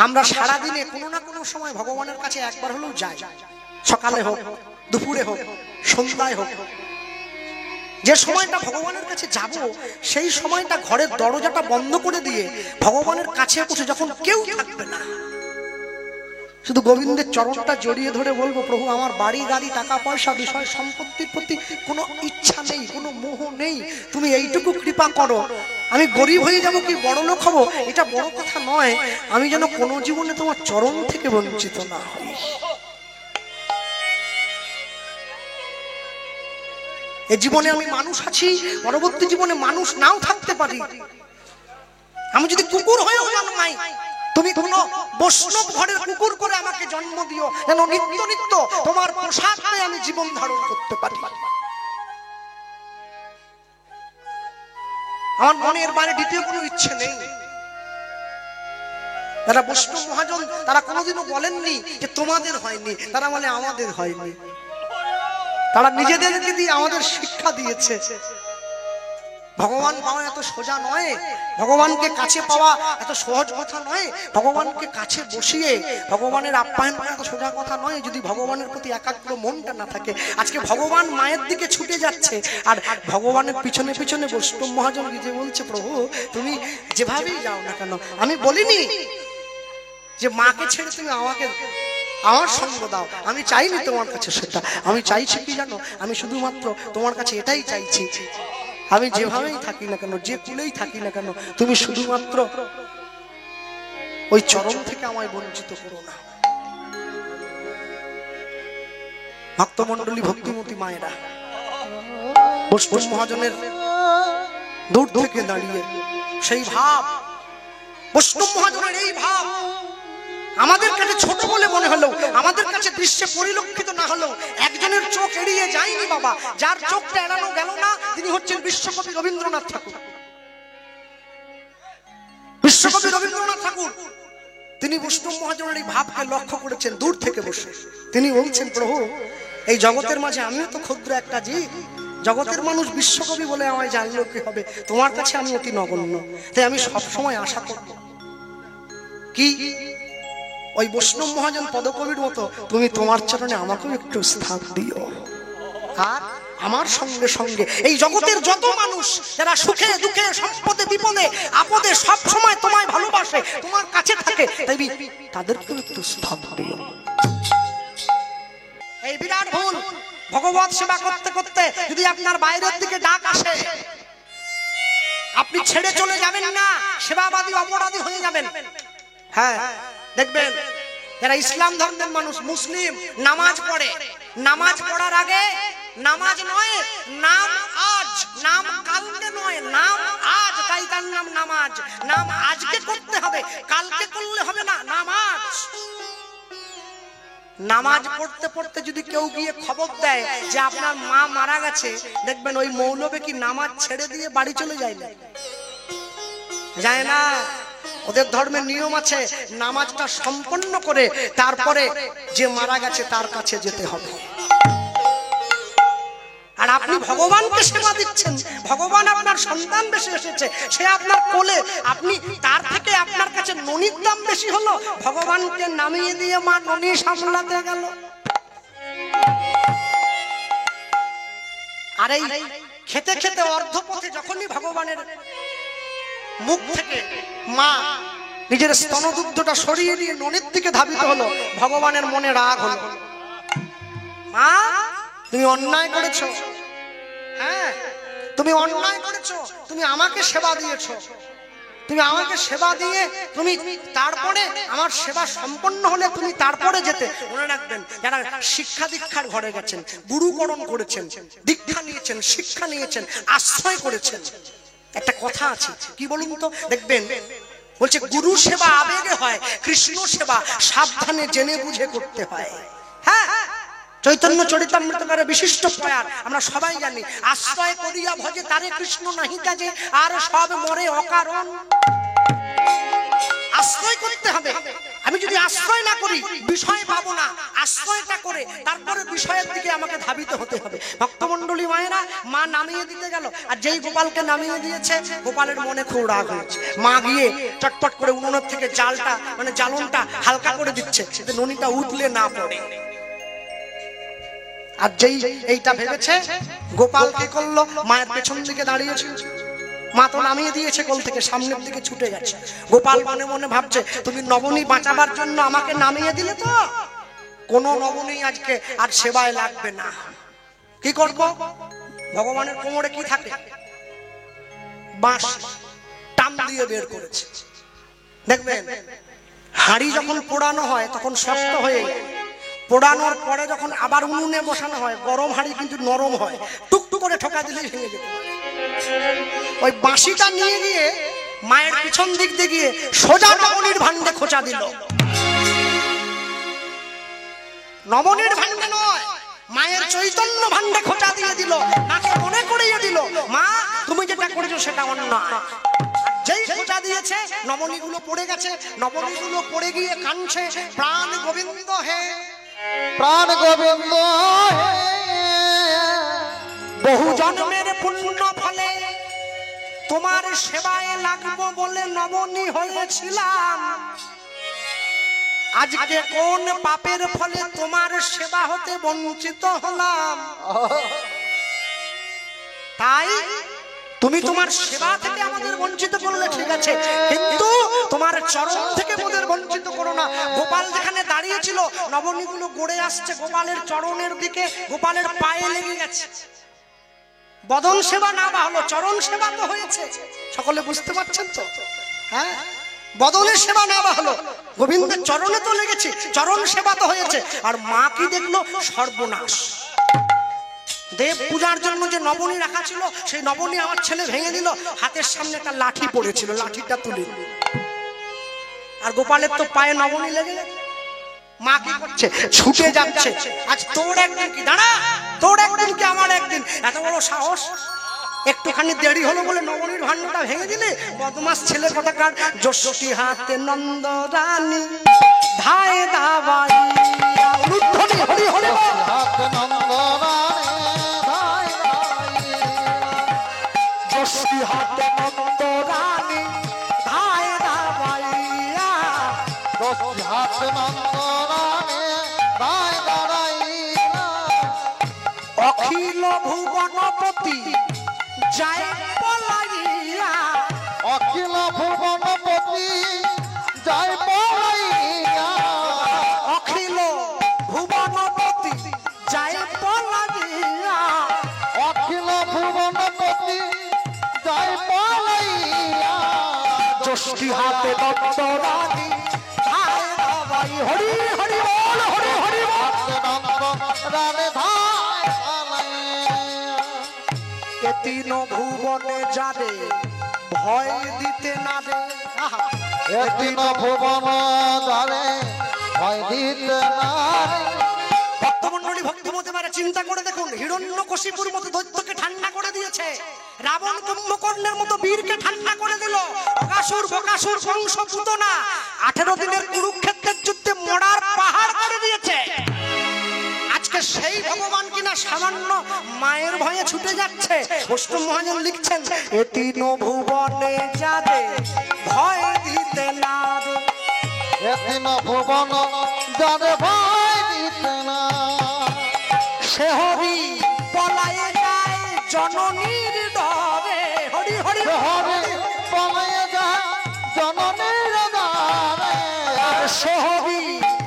আমরা সারাদিনে কোনো না কোনো সময় ভগবানের কাছে একবার হলেও যাই, সকালে হোক, দুপুরে হোক, সন্ধ্যায় হোক। যে সময়টা ভগবানের কাছে যাব, সেই সময়টা ঘরের দরজাটা বন্ধ করে দিয়ে ভগবানের কাছে বসে যখন কেউ থাকবে না, শুধু গোবিন্দের চরণটা জড়িয়ে ধরে বলবো, প্রভু আমার বাড়ি গাড়ি টাকা পয়সা বিষয় সম্পত্তির প্রতি কোনো ইচ্ছা নেই, কোনো মোহ নেই, তুমি এইটুকু কৃপা করো। আমি গরিব হয়ে যাবো কি বড় লোক হবো এটা বড় কথা নয়, আমি যেন কোনো জীবনে তোমার চরণ থেকে বঞ্চিত না হই। এই জীবনে আমি মানুষ আছি, পরবর্তী জীবনে মানুষ নাও থাকতে পারি। আমি যদি কুকুর হয়েও জন্মাই, তুমি কোনো বৈষ্ণব ঘরের কুকুর করে আমাকে জন্ম দিও, যেন নিত্য নিত্য তোমার প্রসাদে আমি জীবন ধারণ করতে পারি। আমার মনের বাইরে দ্বিতীয় কোনো ইচ্ছে নেই। যারা বৈষ্ণব মহাজন তারা কোনোদিনও বলেননি যে তোমাদের হয়নি, তারা বলে আমাদের হয়নি। তারা নিজেদেরকে দিয়ে আমাদের শিক্ষা দিয়েছে। ভগবান পাওয়া এত সোজা নয়, ভগবানকে কাছে পাওয়া এত সহজ কথা নয়, ভগবানকে কাছে বসিয়ে ভগবানের আপ্যায়ন করা এত সোজা কথা নয় যদি ভগবানের প্রতি একাগ্র মনটা না থাকে। আজকে ভগবান মায়ের দিকে ছুটে যাচ্ছে, আর ভগবানের পিছনে পিছনে বৈষ্ণব মহাজন গিয়ে বলছে, প্রভু তুমি যেভাবেই যাও না কেন, আমি বলিনি যে মাকে ছেড়ে তুমি আমাকে আমার সঙ্গ দাও, আমি চাইনি তোমার কাছে সেটা। আমি চাইছি কি জানো, আমি শুধুমাত্র তোমার কাছে এটাই চাইছি, আমি যেভাবেই থাকি না কেন, যে কুলেই থাকি না কেন, তুমি শুধুমাত্র ওই চরণ থেকে আমায় বঞ্চিত করো না। ভক্তমণ্ডলী, ভক্তিমতী মায়েরা, বৈষ্ণব মহাজনের দূর থেকে দাঁড়িয়ে সেই ভাব, বৈষ্ণব মহাজনের এই ভাব আমাদের কাছে ছোট বলে মনে হলো, আমাদের কাছে দৃশ্যে পরিলক্ষিত না হলো, একজনের চোখ এড়িয়ে যায়নি বাবা। যার চোখটা এড়ানো গেল না তিনি হচ্ছেন বিশ্বকবি রবীন্দ্রনাথ ঠাকুর। বিশ্বকবি রবীন্দ্রনাথ ঠাকুর তিনি বৈষ্ণব মহাজনের এই ভাবকে লক্ষ্য করেছেন দূর থেকে বসে। তিনি বলছেন, প্রভু এই জগতের মাঝে আমিও তো ক্ষুদ্র একটা জীব, জগতের মানুষ বিশ্বকবি বলে আমায় জানলেও কি হবে, তোমার কাছে আমি অতি নগণ্য। তাই আমি সবসময় আশা করব কি ওই বৈষ্ণব মহাজন পদকবির মতো তুমি তোমার চরণে আমাকেও একটু স্থান দিও। আর আমার সঙ্গে সঙ্গে এই জগতের যত মানুষ যারা সুখে দুঃখে সম্পদে বিপদে আপদে সব সময় তোমায় ভালোবাসে, তোমার কাছে থাকে, তাই তাদেরকেও একটু স্থান দিও। এই বিরাট ভুল। ভগবত সেবা করতে করতে যদি আপনার বাইরের দিকে ডাক আসে, আপনি ছেড়ে চলে যাবেন না, সেবাবাদী অপরাধী হয়ে যাবেন। হ্যাঁ, দেখবেন যারা ইসলাম ধর্মের মানুষ, মুসলিম, নামাজ পড়ে, নামাজ পড়ার আগে নামাজ নয় নাম আজ, নাম কালকে নয়, নাম আজ, তাই তার নাম নামাজ। নাম আজকে করতে হবে, কালকে করলে হবে না। নামাজ নামাজ পড়তে পড়তে যদি কেউ গিয়ে খবর দেয় যে আপনার মা মারা গেছে, দেখবেন ওই মৌলবী কি নামাজ ছেড়ে দিয়ে বাড়ি চলে যায় না? যায় না। ওদের ধর্মের নিয়ম আছে, নামাজটা সম্পন্ন করে তারপরে যে মারা গেছে তার কাছে যেতে হবে। আর আপনি ভগবানকে সেবা দিচ্ছেন, ভগবান আপনার সন্তান বেশি এসেছে, সে আপনার কোলে, আপনি তার থেকে আপনার কাছে ননির দাম বেশি হলো, ভগবানকে নামিয়ে দিয়ে মা ননি সামলাতে গেল। আর এই খেতে খেতে অর্ধপথে যখনই ভগবানের মুখ থেকে মা নিজের স্তনদুগ্ধটা সরিয়ে দিয়ে ননির দিকে ধাবিত হলো, ভগবানের মনে রাগ হলো। মা তুমি অন্যায় করেছো, হ্যাঁ তুমি অন্যায় করেছো, তুমি আমাকে সেবা দিয়েছো, তুমি আমাকে সেবা দিয়ে তুমি তারপরে আমার সেবা সম্পন্ন হলে তুমি তারপরে যেতে। মনে রাখবেন, যারা শিক্ষা দীক্ষার ঘরে গেছেন, গুরুকরণ করেছেন, দীক্ষা নিয়েছেন, শিক্ষা নিয়েছেন, আশ্রয় করেছেন, একটা কথা আছে কি বলুন তো, দেখবেন বলছে গুরু সেবা আবেগে হয়, কৃষ্ণ সেবা সাবধানে জেনে বুঝে করতে হয়। হ্যাঁ, চৈতন্য চরিতামৃতকারে বিশিষ্ট প্রয়ার আমরা সবাই জানি, আশ্রয় করিয়া ভজে তারে কৃষ্ণ নাহি কাজে, আর সব মরে অকারণ। আশ্রয় করতে হবে, আমি যদি আশ্রয় না করি বিষয় পাবো না, আশ্রয়টা করে তারপরে বিষয়ের দিকে আমাকে ধাবিত হতে হবে। ভক্তমণ্ডলী মায়েরা, মা নামিয়ে দিতে গেল, আর যেই গোপালকে নামিয়ে দিয়েছে গোপালের মনে খুব রাগ হয়েছে। মা গিয়ে চটপট করে উনুনের থেকে জালটা মানে জ্বালনটা হালকা করে দিচ্ছে যাতে ননিটা উঠলে না পড়ে। আর যেই এইটা ভেবেছে, গোপাল কি করলো, মায়ের পেছন দিকে দাঁড়িয়েছিল, মা তো নামিয়ে দিয়েছে কোল থেকে, সামনের দিকে ছুটে গেছে। গোপাল মনে মনে ভাবছে, তুমি নবনী বাঁচাবার জন্য আমাকে নামিয়ে দিলে, তো কোন নবনী আজকে আর সেবায় লাগবে না। কি করব? ভগবানের কোমরে কি থাকে? বাঁশ, টান দিয়ে বের করেছে। দেখবেন হাঁড়ি যখন পোড়ানো হয় তখন শক্ত হয়ে, পোড়ানোর পরে যখন আবার উনুনে বসানো হয় গরম হাঁড়ি কিন্তু নরম হয়, টুকটুক করে ঠোকা দিলেই ভেঙে যেতে পারে। ওই বাঁশিটা নিয়ে গিয়ে মায়ের পিছন দিক দিয়ে গিয়ে সোজা নবনীর ভান্ডে খোঁচা দিল। নবনীর ভান্ডে নয়, মায়ের চৈতন্য ভান্ডে খোঁচা দিয়ে দিল। মাকে মনে করিয়ে দিল, মা তুমি যেটা করেছো সেটা অন্যায়। যেই খোঁচা দিয়েছে নবনীগুলো পড়ে গেছে, নবনীগুলো পড়ে গিয়ে কাঁদছে, প্রাণ গোবিন্দ হে, প্রাণ গোবিন্দ হে, বহু জন্মের পুণ্য ফলে তোমার সেবায় লাগবো বলে নবনী হয়েছিলাম, আজকে কোন পাপের ফলে তোমার সেবা হতে বঞ্চিত হলাম। তাই তুমি তোমার সেবা থেকে আমাদের বঞ্চিত করলে ঠিক আছে, কিন্তু তোমার চরণ থেকে আমাদের বঞ্চিত করো না। গোপাল যেখানে দাঁড়িয়েছিল নবনীগুলো গড়ে আসছে গোপালের চরণের দিকে, গোপালের পায়ে লেগে গেছে। বদন সেবা না বা হলো, চরণ সেবা তো হয়েছে। সকলে বুঝতে পারছেন তো? হ্যাঁ, বদনের সেবা না বা হলো, গোবিন্দের চরণে তো লেগেছে, চরণ সেবা তো হয়েছে। আর মা কি দেখলো? সর্বনাশ। দেব পূজার জন্য যে নবনী রাখা ছিল সেই নবনী আমার ছেলে ভেঙে দিল। হাতের সামনে একটা লাঠি পড়েছিল, লাঠিটা তুলে, আর গোপালের তো পায়ে নবনী লেগে গেছে। মা কি করছে? ছুটে যাচ্ছে, আজ তোর একদিন কি, দাঁড়া, তোর একদিন কি আমার একদিন, এত বড় সাহস। একটুখানি দেরি হলো বলে নবনীর ভান্ডটা ভেঙে দিলে, বদমাস ছেলে কোথাকার। যশস্বী হাতে নন্দ রানী ধায় দাবাই, উলুধ্বনি হরি হরি হাত নন্দ রানী ধায় দাবাই, যশস্বী হাতে নন্দ রানী ধায় দাবাইয়া, যশস্বী হাত নন্দ রানী ধায় দাঁড়াইয়া, অখিল ভুবনপতি যায় পলাইয়া, অখিল ভুবনপতি যায় পলাইয়া, অখিল ভুবনপতি যায় পলাইয়া, অখিল ভুবনপতি যায় পলাইয়া, যশস্বী হাতে নন্দ রানী ধায় দাবাই। হরি হরি বল, হরি হরি বল। হাত নন্দ রানী ধায় দাঁড়াইয়া, এ তিন ভুবনে যারে ভয় দিতে না রে, এদিন ভুবন দ্বারে ভয় দিতে নাই। ভক্তমণ্ডলী ভক্তিমতী মারা চিন্তা করে দেখুন, হিরণ্যকশিপুর মতো দৈত্যকে ঠান্ডা করে দিয়েছে, রাবণ কুম্ভকর্ণের মতো বীরকে ঠান্ডা করে দিল, অকাসুর বকাসুর কংস পুতনা 18 দিনের কুরুক্ষেত্রের যুদ্ধে মরার পাহাড় করে দিয়েছে। আজকে সেই ভগবান কিনা সামান্য মায়ের ভয়ে ছুটে যাচ্ছে। অষ্টম মহাজন লিখছেন, এ তিন ভুবনে যারে ভয় দিতে না রে, এদিন ভুবন দ্বারে ভয় দিতে নাই। সে হরি পলায়ে যায় জননীর ডরে। হরি হরি হরি পলায়ে যায় জননীর দ্বারে, সে হরি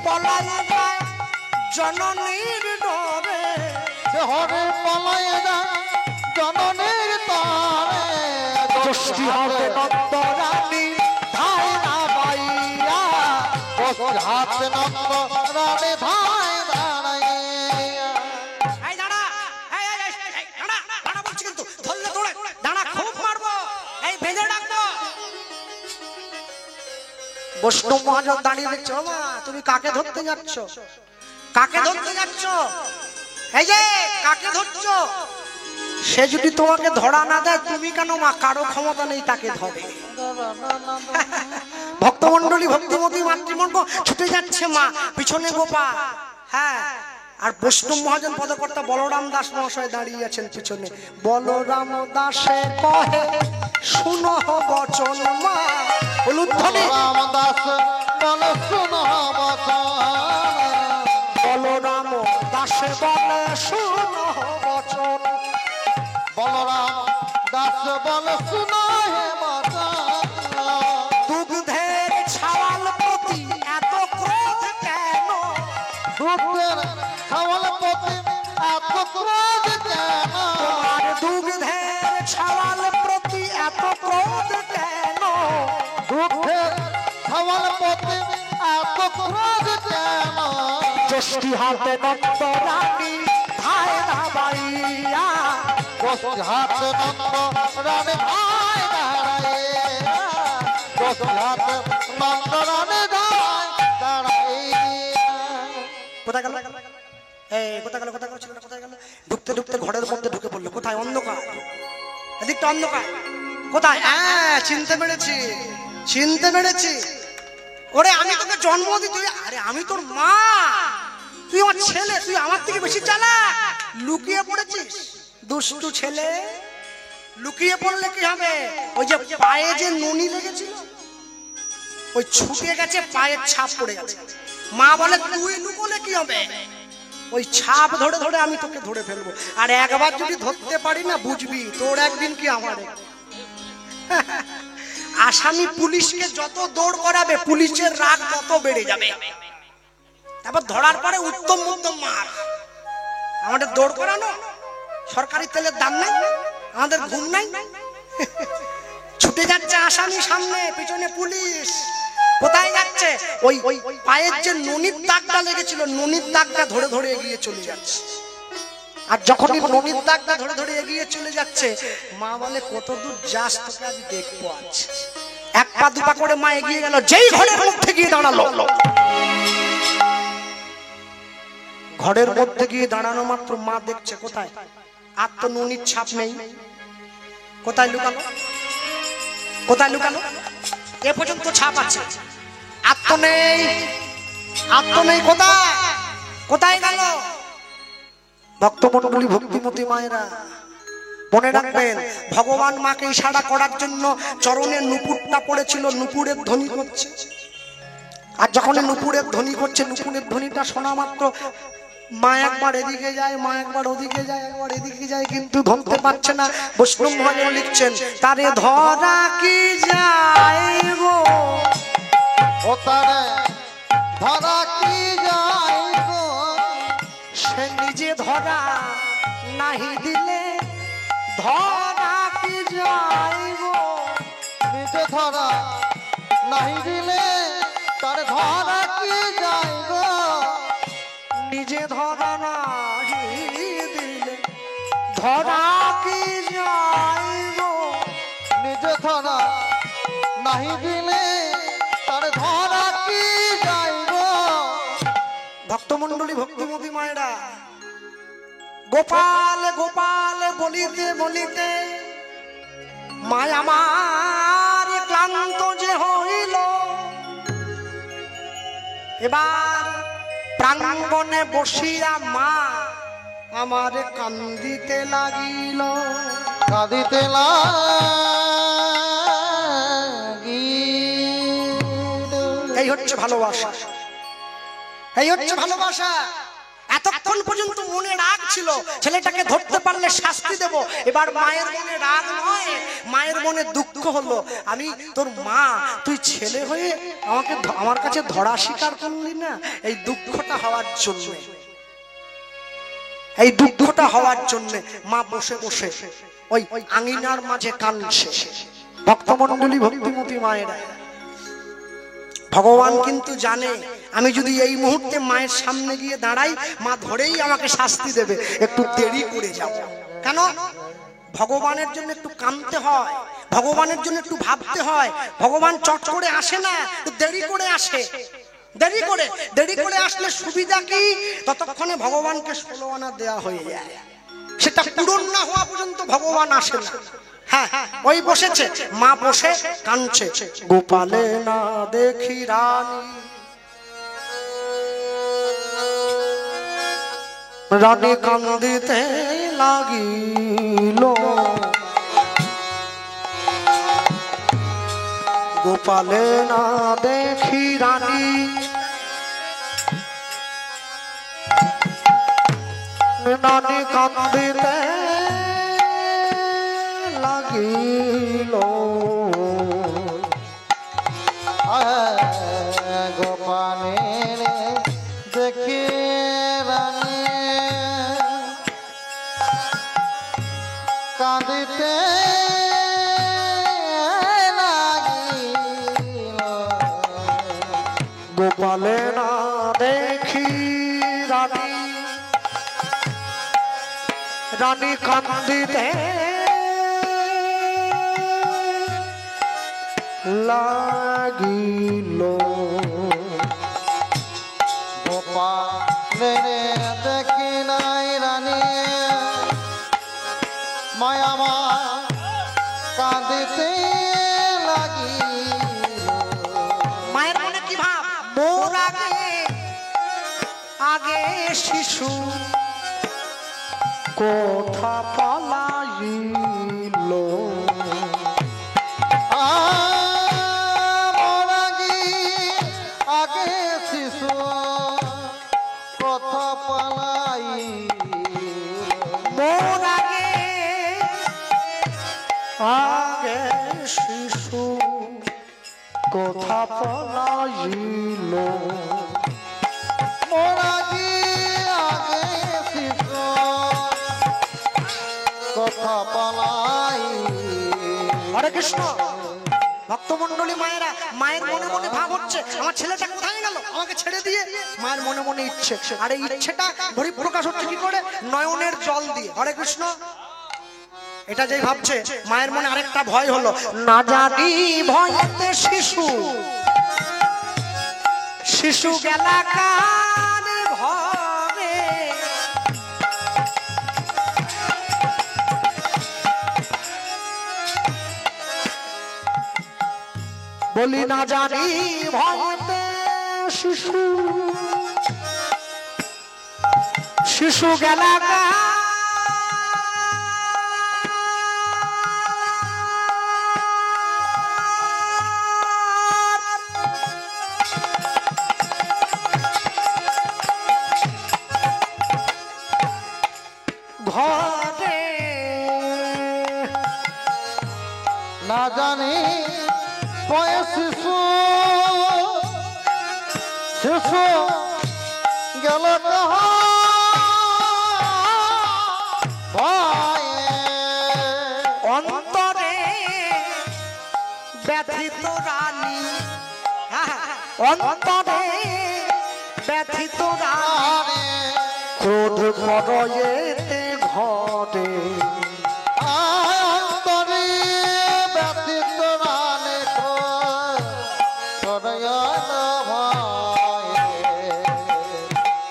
পলায়ে যায় জননীর ডরে, হরি পলায়ে যায় জননীর দ্বারে, যশস্বী হাতে নন্দ রানী ধায় দাবাইয়া, যশস্বী হাতে নন্দ রানী ধায় দাঁড়াইয়া। এই দাঁড়া, এই এই এই দাঁড়া, দাঁড়া বলছি কিন্তু, ধরলে দৌড়ে, দাঁড়া, খুব মারবো, এই বেঁধে ডাকবো। বৈষ্ণব মহাজন দাঁড়িয়ে দেখছো, মা তুমি কাকে ধরতে যাচ্ছ? কাকে ধরতে যাচ্ছ? এই যে কাকে ধরছো? সে যদি তোমাকে ধরা না দেয় তুমি কেন মা? কারো ক্ষমতা নেই তাকে ধরে। ভক্তমণ্ডলী ভক্তিমতী মাতৃমণ্ড ছুটে যাচ্ছে মা, পিছনে গোপাল। হ্যাঁ, আর বৈষ্ণব মহাজন পদকর্তা বলরাম দাস মহাশয় দাঁড়িয়ে আছেন পিছনে। বলরাম দাসে কহে শুনো বচন মা, উলুধ্বনি। রাম দাস বলে শুনো বচন, বলরাম দাসে বলে শুনো বচন, বলরাম দাস বলে শুনো হে বচন। দুগ্ধের ছাওয়াল প্রতি এত ক্রোধ কেন? দুধের ছাওয়াল প্রতি এত ক্রোধ কেন? তোমার দুগ্ধের ছাওয়াল প্রতি এত ক্রোধ কেন? দুধের ছাওয়াল প্রতি এত ক্রোধ কেন? ষষ্ঠী হাতে নন্দ রানী ধায় দাবাইয়া, গোষ্ঠী হাতে নন্দ রানী ধায় দাঁড়াইয়া, গোষ্ঠী হাতে নন্দ রানী ধায় দাঁড়াইয়া। কোথায় গেল? এই কোথায় গেল? কোথায় গেল? ছেলেটা কোথায় গেল? ঢুকতে ঢুকতে ঘরের মধ্যে ঢুকে পড়লো। কোথায়? অন্ধকার, এদিকটা অন্ধকার। কোথায়? হ্যাঁ, চিনতে পেরেছি, চিনতে পেরেছি। ওরে আমি তোকে জন্ম দিই, তুই আরে আমি তোর মা, তুই আমার ছেলে, তুই আমার থেকে বেশি চালাক। লুকিয়ে পড়েছিস দুষ্টু ছেলে। লুকিয়ে পড়লে কি হবে? ওই যে পায়ে যে ননি লেগেছিল, ওই ছুটে গেছে, পায়ের ছাপ পড়ে গেছে। মা বলে তুই লুকোলে কি হবে? ওই ছাপ ধরে ধরে আমি তোকে ধরে ফেলবো। আর একবার যদি ধরতে পারি না, বুঝবি তোর একদিন কি আমার একদিন। আসামি পুলিশকে যত দৌড় করাবে, পুলিশের রাগ তত বেড়ে যাবে। তারপর ধরার পরে উত্তম মধ্যম মার। আমাদের দৌড় করানো, সরকারি তেলের দাম নাই, আমাদের ঘুম নাই। ছুটে যাচ্ছে আসামি, সামনে পিছনে পুলিশ। কোথায় যাচ্ছে? ওই পায়ের যে ননির দাগটা লেগেছিল, ননির দাগটা ধরে ধরে এগিয়ে চলে যাচ্ছে। আর যখনই ননির দাগটা ধরে ধরে এগিয়ে চলে যাচ্ছে, মা বলে কত দূর যাস, তোকে আমি দেখবো আজ। এক পা দুপা করে মা এগিয়ে গেল, যেই ঘরের মধ্যে গিয়ে দাঁড়ালো, ঘরের মধ্যে গিয়ে দাঁড়ানো মাত্র মা দেখছে কোথায়? আর তো ননির ছাপ নেই। কোথায় লুকালো? কোথায় লুকালো? এ পর্যন্ত ছাপ আছে, আর তো নেই, আর তো নেই। কোথায়? কোথায় গেল? ভক্তমণ্ডলী ভক্তিমতী মায়েরা মনে রাখবেন, ভগবান মাকে ইশারা করার জন্য চরণে নুপুরটা পড়েছিল, নুপুরের ধ্বনি করছে। আর যখন নুপুরের ধ্বনি করছে, নুপুরের ধ্বনিটা শোনা মাত্র মা একবার এদিকে যায়, মা একবার ওদিকে যায়, একবার এদিকে যায়, কিন্তু ধরতে পারছে না। বৈষ্ণব মহাজন লিখছেন, তারে ধরা কি যায় গো, ও তারে ধরা কি যায় গো, সে নিজে ধরা নাহি দিলে ধরা কি যায় গো, নিজে ধরা নাহি দিলে তারে ধরা কি যায় গো, নিজে ধরা নাহি দিলে ধরা কি যায় গো, নিজে ধরা নাহি দিলে তারে ধরা কি যায় গো। ভক্তমণ্ডলী ভক্তিমতী মায়েরা, গোপাল গোপাল বলিতে বলিতে মায় আমার ক্লান্ত যে হইল, এবার প্রাঙ্গণে বসিয়া মা আমার কান্দিতে লাগিল, কাঁদিতে লাগিল। এই হচ্ছে ভালোবাসা, এই হচ্ছে ভালোবাসা। এতক্ষণ পর্যন্ত মনে রাগ ছিল, ছেলেটাকে ধরতে পারলে শাস্তি দেব। এবার মায়ের মনে রাগ নয়, মায়ের মনে দুঃখ হলো, আমি তোর মা, তুই ছেলে হয়ে আমাকে আমার কাছে ধরা স্বীকার করলি না। এই দুঃখটা হওয়ার জন্য, এই দুঃখটা হওয়ার জন্য মা বসে বসে ওই আঙিনার মাঝে কাঁদছে। ভক্তমণ্ডলী ভক্তিমতী মায়েরা, ভগবান কিন্তু জানে আমি যদি এই মুহূর্তে মায়ের সামনে গিয়ে দাঁড়াই, মা ধরেই আমাকে শাস্তি দেবে, একটু দেরি করে যাব। কেন? ভগবানের জন্য একটু কাঁদতে হয়, ভগবানের জন্য একটু ভাবতে হয়। ভগবান চট করে আসে না, একটু দেরি করে আসে। দেরি করে আসলে সুবিধা কি? ততক্ষণে ভগবানকে 16 আনা দেওয়া হয়ে যায়, সেটা পূরণ না হওয়া পর্যন্ত ভগবান আসে না। হ্যাঁ ওই বসেছে, মা বসে কাঁদছে, গোপালে না দেখি রানী, রানী কান্দিতে লাগিল, গোপালে না দেখি রানী, রানী কান্দিতে লাগিল, গোপালের দেখি রানী কাঁদিতে লাগিল, গোপালে না দেখি রানী, রানী কান্দিতে লাগিল, গোপালের দেখি নাই রানী মায়া মা কাঁদিতে লাগিল, মায়ের মনে কি ভাব, মোর আগে আগে শিশু কোথা পালাইল, আগে শিশু কথা পালাই, মোর আগে আগে শিশু কোথা পালাইল, মোরাজি আগে শিশু কথা পালাই। হরে কৃষ্ণ। ভক্তমন্ডলী মায়েরা, মায়ের মনে মনে ভাব হচ্ছে আমার ছেলেটা কোথায় গেল, আমাকে ছেড়ে দিয়ে, মায়ের মনে মনে ইচ্ছে, আর এই ইচ্ছেটা বহিঃপ্রকাশ হচ্ছে কি করে, নয়নের জল দিয়ে। হরে কৃষ্ণ। এটা যেই ভাবছে, মায়ের মনে আরেকটা ভয় হলো, না জানি ভয়তে শিশু, শিশু গেলা কার ঘরে, বলি না জানি ভয়তে শিশু, শিশু গেলা ঘরে, না জানি বয়স শিশু শিশু গেল অন্তরে ব্যথিত রানী, অন্তরে ব্যথিত রানী, ক্রোধ করয়েতে ঘরে, অন্তরে ব্যথিত রানী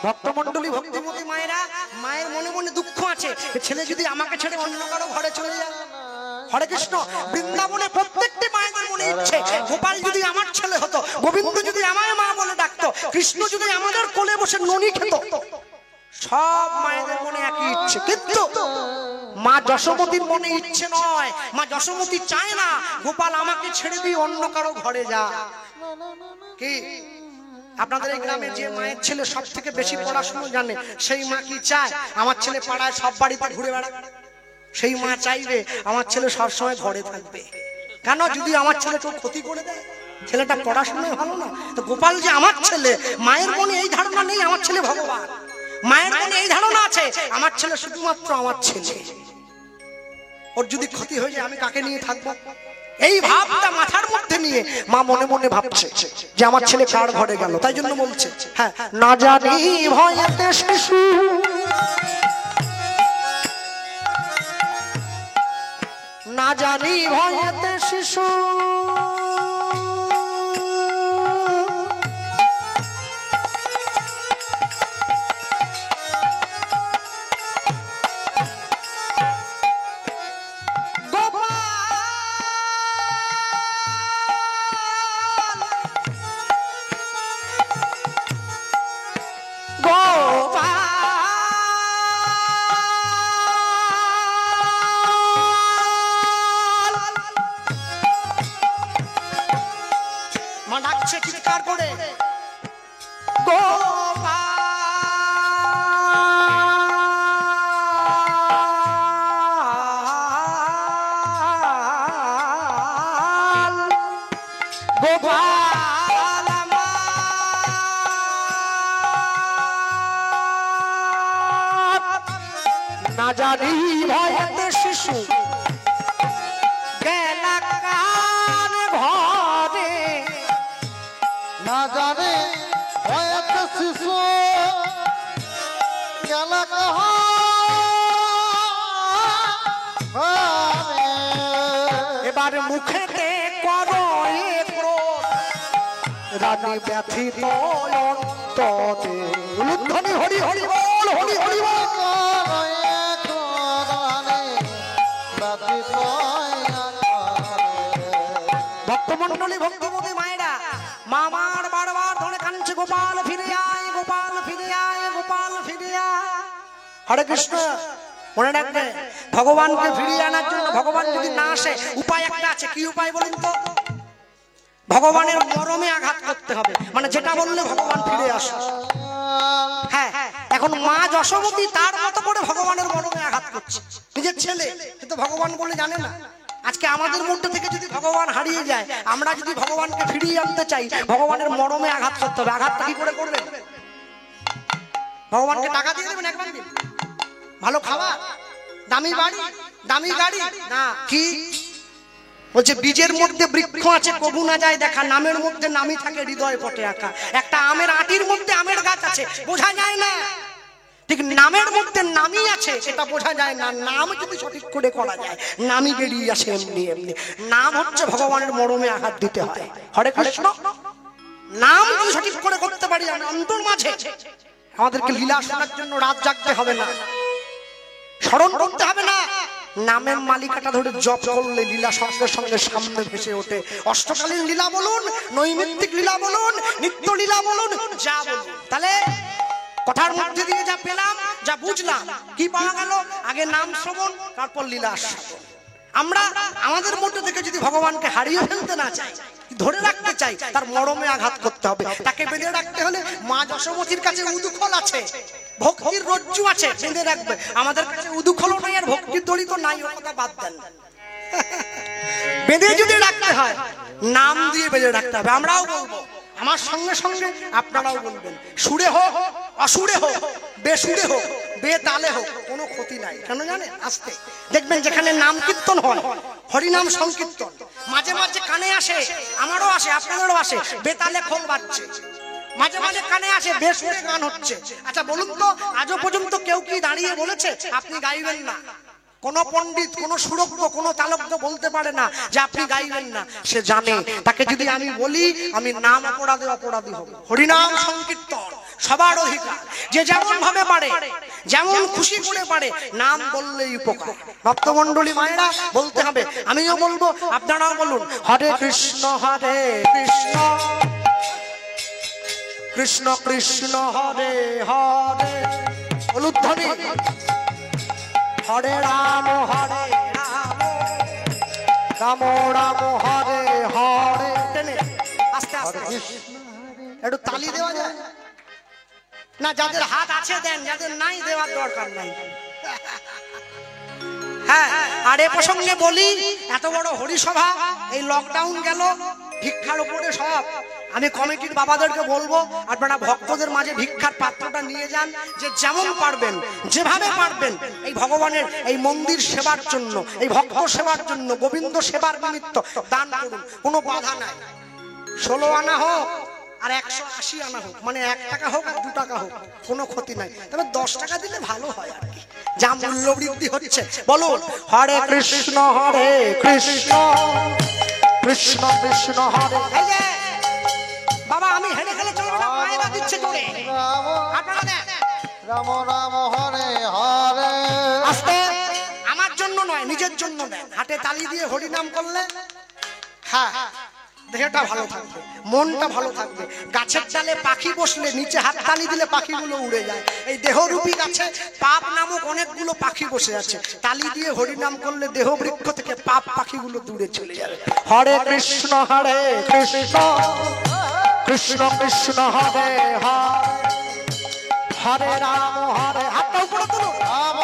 ভক্তমন্ডলী ভক্তিমতী মায়েরা, মায়ের মনে মনে দুঃখ আছে, ছেলে যদি আমাকে ছেড়ে অন্য কারো ঘরে চলে যায়। হরে কৃষ্ণ। বৃন্দাবনে প্রত্যেকটি মায়ের মনে ইচ্ছে, গোপাল যদি আমার ছেলে হতো, গোবিন্দ যদি আমায় মা বলে ডাকতো, কৃষ্ণ যদি আমাদের কোলে বসে ননি খেত, সব মায়েদের মনে একই ইচ্ছে। কিন্তু মা যশোমতীর মনে ইচ্ছে নয়, মা যশোমতী চায় না গোপাল আমাকে ছেড়ে দিয়ে অন্য কারো ঘরে যা। কি আপনাদের এই গ্রামে যে মায়ের ছেলে সব থেকে বেশি পড়াশোনা জানে, সেই মা কি চায় আমার ছেলে পাড়ায় সব বাড়িতে ঘুরে বেড়াক? সেই মা চাইবে আমার ছেলে সবসময় ঘরে থাকবে। কেন? যদি আমার ছেলে তোর ক্ষতি করে দেয়, ছেলেটা পড়াশোনায় ভালো না, তো গোপাল যে আমার ছেলে, মায়ের মনে এই ধারণা নেই আমার ছেলে ভগবান, মায়ের মনে এই ধারণা আছে আমার ছেলে শুধুমাত্র আমার ছেলে, ওর যদি ক্ষতি হয়ে যায় আমি কাকে নিয়ে থাকবো? এই ভাবটা মাথার মধ্যে নিয়ে মা মনে মনে ভাবছে যে আমার ছেলে কার ঘরে গেল। তাই জন্য বলছে, হ্যাঁ, না জানি ভয়েতে শিশু, না জানি ভয়েতে শিশু, গোপাল ডাকছে চিৎকার করে, না জানি ভয়তে শিশু গেলা কার ঘরে, না জানে ভয়ের শিশু গেল এবার মুখেতে করো এ ক্রোধ, রানী ব্যথিত অন্তরে। উলুধ্বনি হরি হরি বল, হরি হরি বল। ভক্তমন্ডলী ভক্তিমতী মায়েরা মামার বারবার ধরে কাঁদছে, গোপাল ফিরে আয়, গোপাল ফিরে আয়, গোপাল ফিরে আয়। হরে কৃষ্ণ। মনে রাখবে ভগবানকে ফিরিয়ে আনার জন্য ভগবান যদি না আসে উপায় একটা আছে। কি উপায় বলুন তো? ভগবানের মরমে আঘাত করতে হবে, মানে যেটা বললে ভগবান ফিরে আসে। হ্যাঁ, এখন মা যশোমতী তার মতো করে ভগবানের মরমে আঘাত করছে, নিজের ছেলে কিন্তু ভগবান বলে জানে না। আজকে আমাদের মধ্যে থেকে যদি ভগবান হারিয়ে যায়, আমরা যদি ভগবানকে ফিরিয়ে আনতে চাই, ভগবানের মরমে আঘাত করতে হবে। আঘাতটা কি করে করবেন? ভগবানকে টাকা দিয়ে দেবেন একবার দিন, ভালো খাওয়া, দামি বাড়ি, দামি গাড়ি না। কি বলছে? বীজের মধ্যে বৃক্ষ আছে কবু না যায় দেখা, নামের মধ্যে নামই থাকে হৃদয় পটে আঁকা। একটা আমের আটির মধ্যে আমের গাছ আছে, বোঝা যায় না। ঠিক নামের মধ্যে নামই আছে, সেটা বোঝা যায় না। নাম যদি সঠিক করে করা যায়, নামই বেরিয়ে আসে এমনি এমনি। নাম হচ্ছে ভগবানের মরমে আঘাত দিতে হয়। হরে কৃষ্ণ। নাম যদি সঠিক করে করতে পারি আমরা অন্তর মাঝে, আমাদেরকে লীলা শোনার জন্য রাত জাগতে হবে না, স্মরণ করতে হবে না। নামের মালিকাটা ধরে জপ করলে লীলা সঙ্গে সঙ্গে সামনে ভেসে ওঠে। অষ্টকালীন লীলা বলুন, নৈমিত্তিক লীলা বলুন, নিত্য লীলা বলুন, যা বলুন। তাহলে কথার মধ্যে দিয়ে যা পেলাম, যা বুঝলাম, কি পাওয়া গেল? আগে নাম শ্রবণ, তারপর লীলা আস্বাদন। আমরা আমাদের মধ্যে থেকে যদি ভগবানকে হারিয়ে ফেলতে না চাই, ধরে রাখতে চাই, তার মরমে আঘাত করতে হবে। তাকে বেঁধে রাখতে হলে মা যশোমতীর কাছে উদুখল আছে, ভক্তির রজ্জু আছে, বেঁধে রাখবে। আমাদের কাছে উদুখলও নাই আর ভক্তির দড়ি তো নাই, ও কথা বাদ দেন। বেঁধে যদি রাখতে হয়, নাম দিয়ে বেঁধে রাখতে হবে। আমরাও বলবো, আমার সঙ্গে সঙ্গে আপনারাও বলবেন। সুরে হোক, অসুরে হোক, বেসুরে হোক, বেতালে হোক, কোনো ক্ষতি নাই। কেন জানেন? আস্তে দেখবেন যেখানে নাম কীর্তন হয়, হরিনাম সংকীর্তন, মাঝে মাঝে কানে আসে, আমারও আসে, আপনাদেরও আসে, বেতালে খোল বাজছে। মাঝে মাঝে কানে আসে বেসুরে গান হচ্ছে। আচ্ছা বলুন তো, আজও পর্যন্ত কেউ কি দাঁড়িয়ে বলেছে আপনি গাইবেন না? কোন পণ্ডিত, কোন সুরজ্ঞ, কোন তালজ্ঞ বলতে পারে না যে আপনি গাইবেন না। সে জানে, তাকে যদি আমি বলি আমি নাম অপরাধে অপরাধী হব। হরিনাম সংকীর্তন সবার অধিকার, যে যেমন ভাবে পারে, যেমন খুশি করে পারে, নাম বললেই উপকার। ভক্তমণ্ডলী মায়েরা বলতে হবে, আমিও বলবো, আপনারাও বলুন। হরে কৃষ্ণ হরে কৃষ্ণ, কৃষ্ণ কৃষ্ণ হরে হরে। উলুধ্বনি হরে রাম হরে রাম, রাম রাম হরে হরে। আস্তে আস্তে একটু তালি দেওয়া যায় না? যাদের হাত আছে দেন, যাদের নাই দেওয়ার দরকার নাই। হ্যাঁ, আর এ প্রসঙ্গে বলি, এত বড় হরিসভা, এই লকডাউন গেল, ভিক্ষার উপরে সব। আমি কমিটির বাবাদেরকে বলবো, আপনারা ভক্তদের মাঝে ভিক্ষার পাত্রটা নিয়ে যান, যে যেমন পারবেন, যেভাবে পারবেন, এই ভগবানের এই মন্দির সেবার জন্য, এই ভক্ত সেবার জন্য, গোবিন্দ সেবার নিমিত্ত দান করুন। কোনো বাধা নাই। 16 আনা হোক আর 180 আনা হোক, মানে 1 টাকা হোক আর 2 টাকা হোক, কোনো ক্ষতি নাই। তবে 10 টাকা দিলে ভালো হয় আর কি, যা মূল্য বৃদ্ধি হচ্ছে। বলুন হরে কৃষ্ণ হরে কৃষ্ণ, কৃষ্ণ কৃষ্ণ হরে। বাবা আমি হেলে খেলে চলবো না, মায়েরা দিচ্ছে জোরে, আপনারা দেন। রাম রাম হরে হরে। আস্তে, আমার জন্য নয়, নিজের জন্য দেন। হাতে তালি দিয়ে হরিনাম করলে, হ্যাঁ, দেহটা ভালো থাকবে, মনটা ভালো থাকবে। গাছের ডালে পাখি বসলে নিচে হাত তালি দিলে পাখিগুলো উড়ে যায়। এই দেহরূপী গাছে পাপ নামক অনেকগুলো পাখি বসে আছে, তালি দিয়ে হরিনাম করলে দেহ বৃক্ষ থেকে পাপ পাখিগুলো দূরে চলে যাবে। হরে কৃষ্ণ হরে কৃষ্ণ, কৃষ্ণ কৃষ্ণ হরে হরে হরে রাম হরে হাতটা উপরে তুলো রাম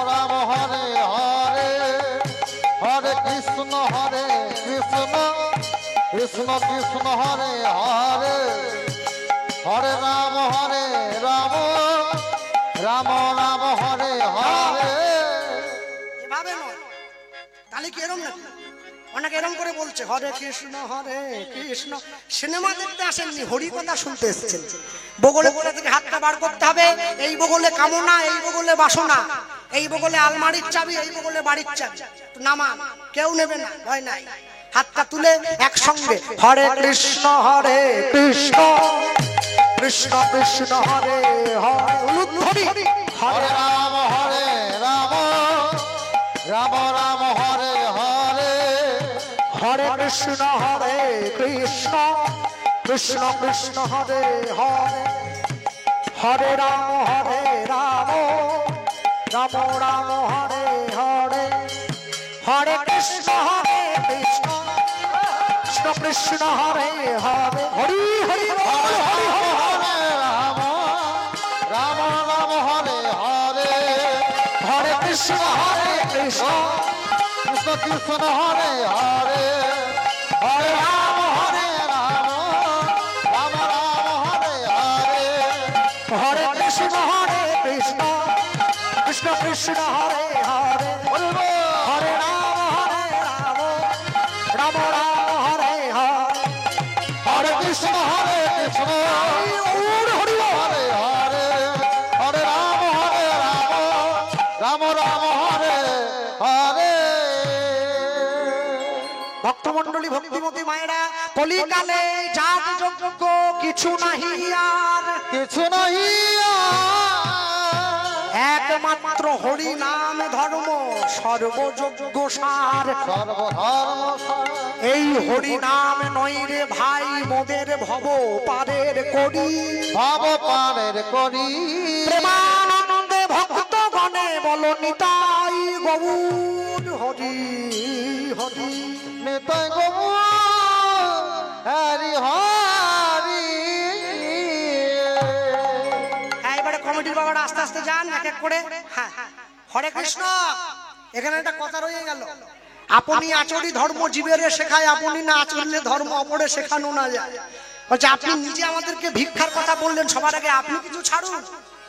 রাম হরে হরে হরে কৃষ্ণ কৃষ্ণ কৃষ্ণ হরে হরে হরে রাম রাম রাম হরে হরে। এভাবে নয়, তাহলে কি এরম নাকি? অনেকে এরম করে বলছে হরে কৃষ্ণ। সিনেমা দেখতে আসেননি, হরি কথা শুনতে এসেছেন। বগলে বলে থেকে হাতটা বার করতে হবে। এই বগলে কামনা, এই বগলে বাসনা, এই বগলে আলমারির চাবি, এই বগলে বাড়ির চাবি। নামা কেউ নেবে না, ভয় নাই। হাতটা তুলে একসঙ্গে হরে কৃষ্ণ কৃষ্ণ কৃষ্ণ হরে হরে উলুধ্বনি হরে রাম রাম রাম হরে হরে হরে কৃষ্ণ কৃষ্ণ কৃষ্ণ হরে হরে হরে রাম রাম রাম হরে হরে হরে কৃষ্ণ কৃষ্ণ কৃষ্ণ হরে হরে হরি হরি হরি হরি হরে রাম রাম হরে হরে হরে কৃষ্ণ কৃষ্ণ কৃষ্ণ কৃষ্ণ হরে হরে হরে রাম রাম হরে হরে হরে কৃষ্ণ কৃষ্ণ কৃষ্ণ হরে হরে হরে রাম রাম হরে হরে হরে কৃষ্ণ কৃষ্ণ হরে হরে হরে রাম রাম হরে হরে। ভক্তমন্ডলী ভক্তিমতী মায়েরা, কলিকালে যাগ যজ্ঞ কিছু নাহি আর, কিছু নাহি একমাত্র হরি নাম ধর্ম সর্বযজ্ঞ সার। সর্বধর্ম এই হরি নাম নয় রে ভাই মোদের ভব পারের করি, ভাব পারের করি। প্রেমানন্দে ভক্ত গণে বল নিতাই গৌর হরি হরি নিতাই গৌর হরি হরি। হ্যাঁ, এবারে কমিটির বাবারা আস্তে আস্তে যান এক এক করে। হ্যাঁ, হরে কৃষ্ণ। এখানে একটা কথা রয়ে গেল, আপনি আচরি ধর্ম জীবের শেখায়, আপনি না আচরলে ধর্ম অপরে শেখানো না যায়। বলছে আপনি নিজে আমাদেরকে ভিক্ষার কথা বললেন, সবার আগে আপনি কিছু ছাড়ুন,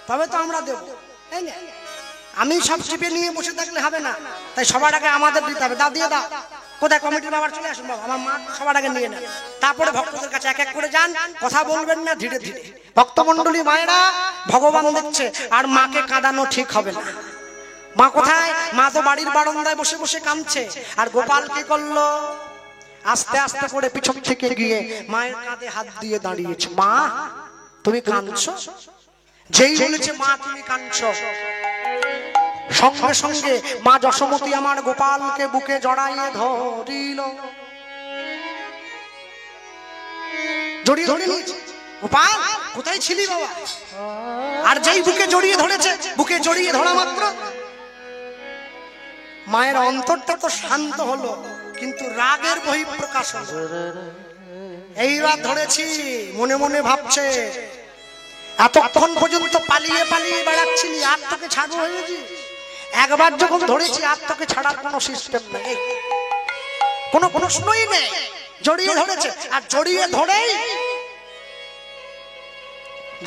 তবে তো আমরা দেব, তাই না? আমি সব চিপে নিয়ে বসে থাকলে হবে না, তাই সবার আগে আমাদের দিতে হবে। দাও দিয়ে দাও। কোথায় কমিটির বাবার চলে আসুন বাবা, আমার মা সবার আগে নিয়ে নেন, তারপরে ভক্তদের কাছে এক এক করে যান, কথা বলবেন না, ধীরে ধীরে। ভক্তমন্ডলী মায়েরা, ভগবান দেখছে, আর মাকে কাঁদানো ঠিক হবে না। মা কোথায়? মা তো বাড়ির বারান্দায় বসে বসে কাঁদছে। আর গোপাল কি করলো? আস্তে আস্তে করে পিছন থেকে গিয়ে মায়ের কাঁধে হাত দিয়ে দাঁড়িয়েছে। মা তুমি কাঁদছো? যেই বলেছে মা তুমি কাঁদছো, সঙ্গে সঙ্গে মা যশোমতী আমার গোপালকে বুকে জড়াইয়ে ধরিল, জড়িয়ে ধরে নিয়েছে। গোপাল কোথায় ছিলি বাবা? আর যেই বুকে জড়িয়ে ধরেছে, বুকে জড়িয়ে ধরা মাত্র মায়ের অন্তরটা তো শান্ত হলো, কিন্তু রাগের বহিঃপ্রকাশ হলো। এইবার ধরেছি, মনে মনে ভাবছে এতক্ষণ পর্যন্ত পালিয়ে পালিয়ে বেড়াচ্ছিলি, আর তোকে ছাড়বো হয়েছি? একবার যখন ধরেছি, আর তোকে ছাড়ার কোনো সিস্টেম নেই, কোনো প্রশ্নই নেই। জড়িয়ে ধরেছে, আর জড়িয়ে ধরেই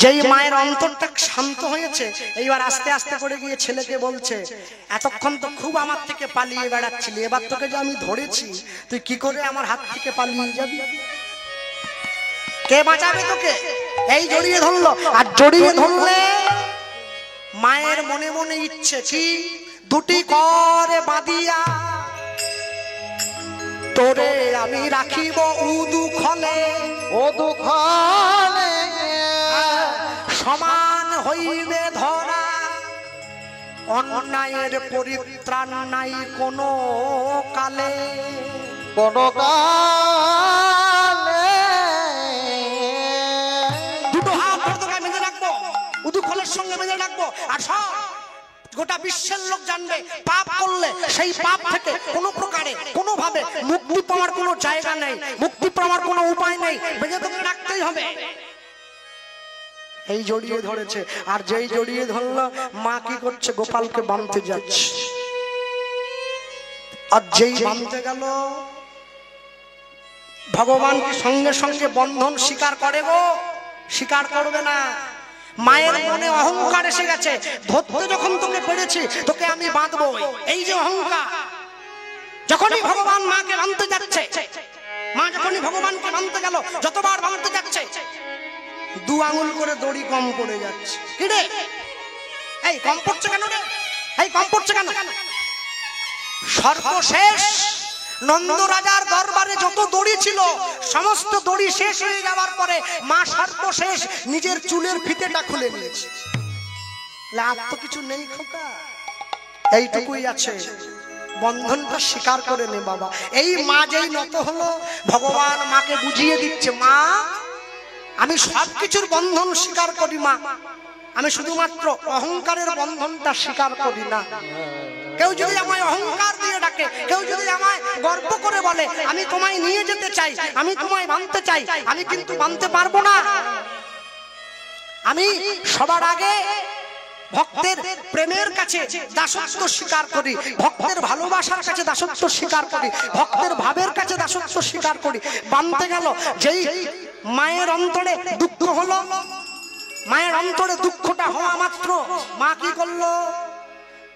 যেই মায়ের অন্তরটা শান্ত হয়েছে, এইবার আস্তে আস্তে করে গিয়ে ছেলেকে বলছে, এতক্ষণ তো খুব আমার থেকে পালিয়ে বেড়াচ্ছিলি, এবার তোকে যে আমি ধরেছি, তুই কি করে আমার হাত থেকে পালিয়ে যাবি? কে বাঁচাবে তোকে? এই জড়িয়ে ধরলো। আর জড়িয়ে ধরলে মায়ের মনে মনে ইচ্ছে কি, দুটি করে বাঁধিয়া তোরে আমি রাখিব উদুখলে, ও দুঃখলে সমান হইবে ধরা, অন্যায়ের পরিত্রাণ নাই কোনো কালে। কোন কালে দুটো হাত তোকে বেঁধে রাখবো, উদুখলের সঙ্গে বেঁধে রাখবো, আর সব গোটা বিশ্বের লোক জানবে পাপ করলে সেই পাপ থেকে কোনো প্রকারে কোনো ভাবে মুক্তি পাওয়ার কোনো জায়গা নেই, মুক্তি পাওয়ার কোনো উপায় নেই। বেঁধে তোকে এই জড়িয়ে ধরেছে। আর যেই জড়িয়ে ধরলো, মা কি করছে? গোপালকে বাঁধতে যাচ্ছে। আর যেই বাঁধতে গেল, ভগবান কি সঙ্গে সঙ্গে বন্ধন স্বীকার করে গো? স্বীকার করবে না। মায়ের মনে অহংকার এসে গেছে, ধরতে যখন তোকে পেরেছি, তোকে আমি বাঁধবো। এই যে অহংকার, যখনই ভগবান মাকে বাঁধতে যাচ্ছে, মা যখনই ভগবানকে বাঁধতে গেল, যতবার বাঁধতে যাচ্ছে, 2 আঙুল করে দড়ি কম পড়ে যাচ্ছে। কি রে, এই কম পড়ছে কেন রে? এই কম পড়ছে কেন? সর্বশেষ নন্দ রাজার দরবারে যত দড়ি ছিল, সমস্ত দড়ি শেষ হয়ে যাওয়ার পরে মা সর্বশেষ নিজের চুলের ফিতেটা খুলে নিয়েছে। লাভ তো কিছু নেই খোকা, এইটুকুই আছে, বন্ধনটা স্বীকার করে নে বাবা। এই মা যেই নত হলো, ভগবান মাকে বুঝিয়ে দিচ্ছে, মা আমি সবকিছুর বন্ধন স্বীকার করি মা, আমি শুধুমাত্র অহংকারের বন্ধনটা স্বীকার করি না। কেউ যদি আমায় অহংকার দিয়ে ডাকে, কেউ যদি আমায় গর্ব করে বলে আমি তোমায় নিয়ে যেতে চাই, আমি তোমায় বাঁধতে চাই, আমি কিন্তু বাঁধতে পারবো না। আমি সবার আগে ভক্তের প্রেমের কাছে দাসত্ব স্বীকার করি, ভক্তের ভালোবাসার কাছে দাসত্ব স্বীকার করি, ভক্তের ভাবের কাছে দাসত্ব স্বীকার করি। বাঁধতে গেল, যেই মায়ের অন্তরে দুঃখ হলো, মায়ের অন্তরে দুঃখটা হওয়া মাত্র মা কি করলো?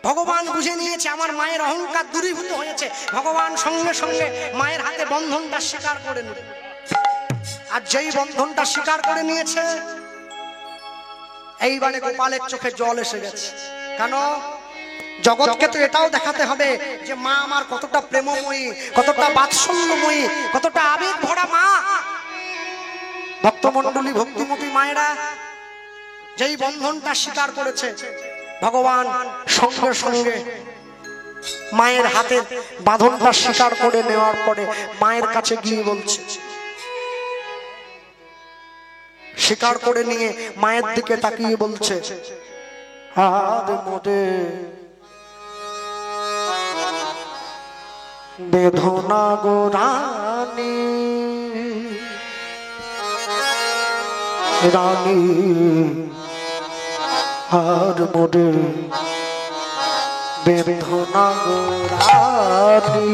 ভগবান বুঝে নিয়েছে আমার মায়ের অহংকার দূরীভূত হয়েছে, ভগবান সঙ্গে সঙ্গে মায়ের হাতে বন্ধনটা স্বীকার করে নিল। আর যেই বন্ধনটা স্বীকার করে নিয়েছে, এইবারে গোপালের চোখে জল এসে গেছে। কেন? জগৎকে তো এটাও দেখাতে হবে যে মা আমার কতটা প্রেমময়ী, কতটা বাৎসল্যময়ী, কতটা আবেগ ভরা মা। ভক্তমণ্ডলী, ভক্তিমতী মায়েরা যেই বন্ধনটা স্বীকার করেছে, ভগবান সঙ্গে সঙ্গে মায়ের হাতের বাঁধনটা স্বীকার করে নেওয়ার পরে মায়ের কাছে গিয়ে বলছে, স্বীকার করে নিয়ে মায়ের দিকে তাকিয়ে বলছে, আর মোরে বেদনা গো রানী, রানী আর মোরে বেদনা গো রানী,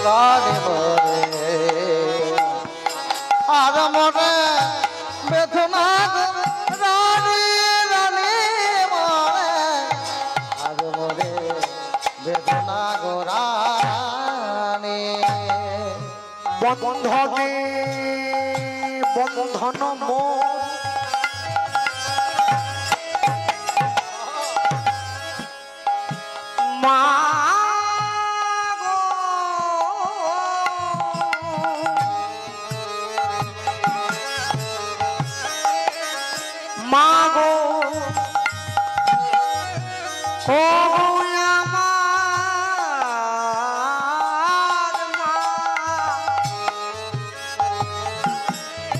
রানী মরে আর মরে বেদনা গো রানী, রানী মরে আর মরে বেদনা গো রানী। বন্ধনে বন্ধন মোর, মা গো, মা গো, ও আমার মা,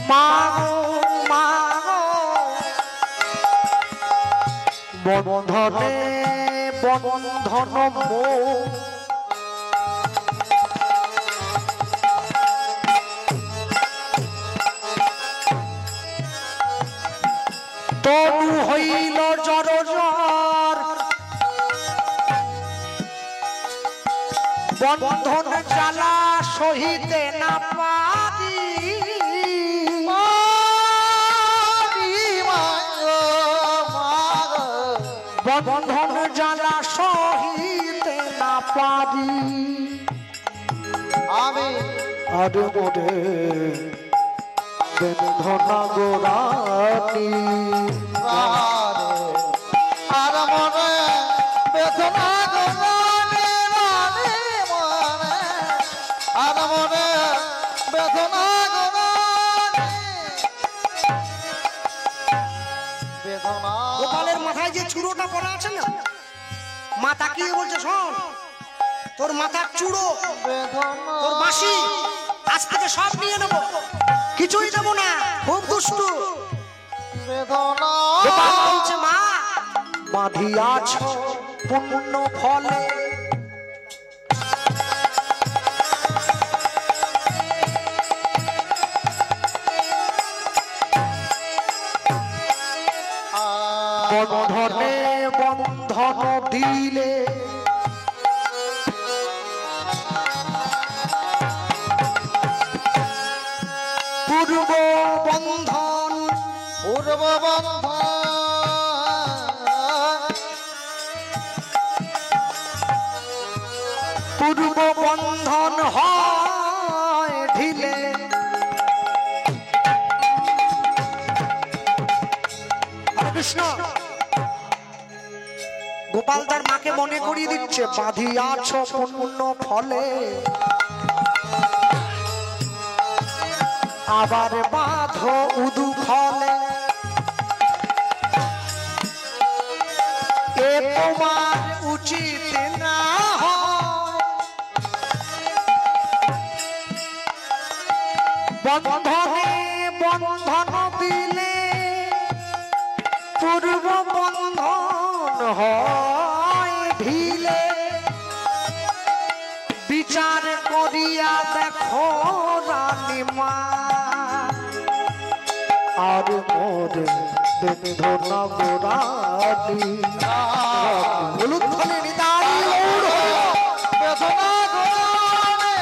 মা গো, মা গো, বন্ধনে বন্ধন মোর, তনু হইল জর জর, বন্ধন জ্বালা সহিতে না পারি, বন্ধন জ্বালা সহিতে না পারি, আমি আর মোরে বেদনা গো রানী, আর মনে বেদনা গো রানী, রানী মনে আর মনে বেদনা গো রানী, বেদনা। গোপালের মাথায় যে চূড়োটা পড়া আছে না, মা তাকিয়ে বলছে, শোন তোর মাথার চূড়ো, তোর বাঁশি আজ থেকে সব নিয়ে নেবো, কিছুই দেবো না, খুব দুষ্টু। বেদনা গোপাল বলছে, মা বাঁধিয়াছ পুণ্য ফলে, পূর্ব বন্ধন পূর্ব বন্ধন পূর্ব বন্ধন হয় ঢিলে হরে কৃষ্ণ। গোপাল তার মাকে মনে করিয়ে দিচ্ছে বাঁধিয়াছ পুণ্য ফলে আবার বাঁধো উদু ফলে এ তোমার উচিত না হয় বন্ধনে বন্ধন দিলে পূর্ব বন্ধন হয় ঢিলে বিচার করিয়া দেখো রানীমা আর মোর বেদনা গোরানি হলুদ ফলে নিতাই গৌর বেদনা গনে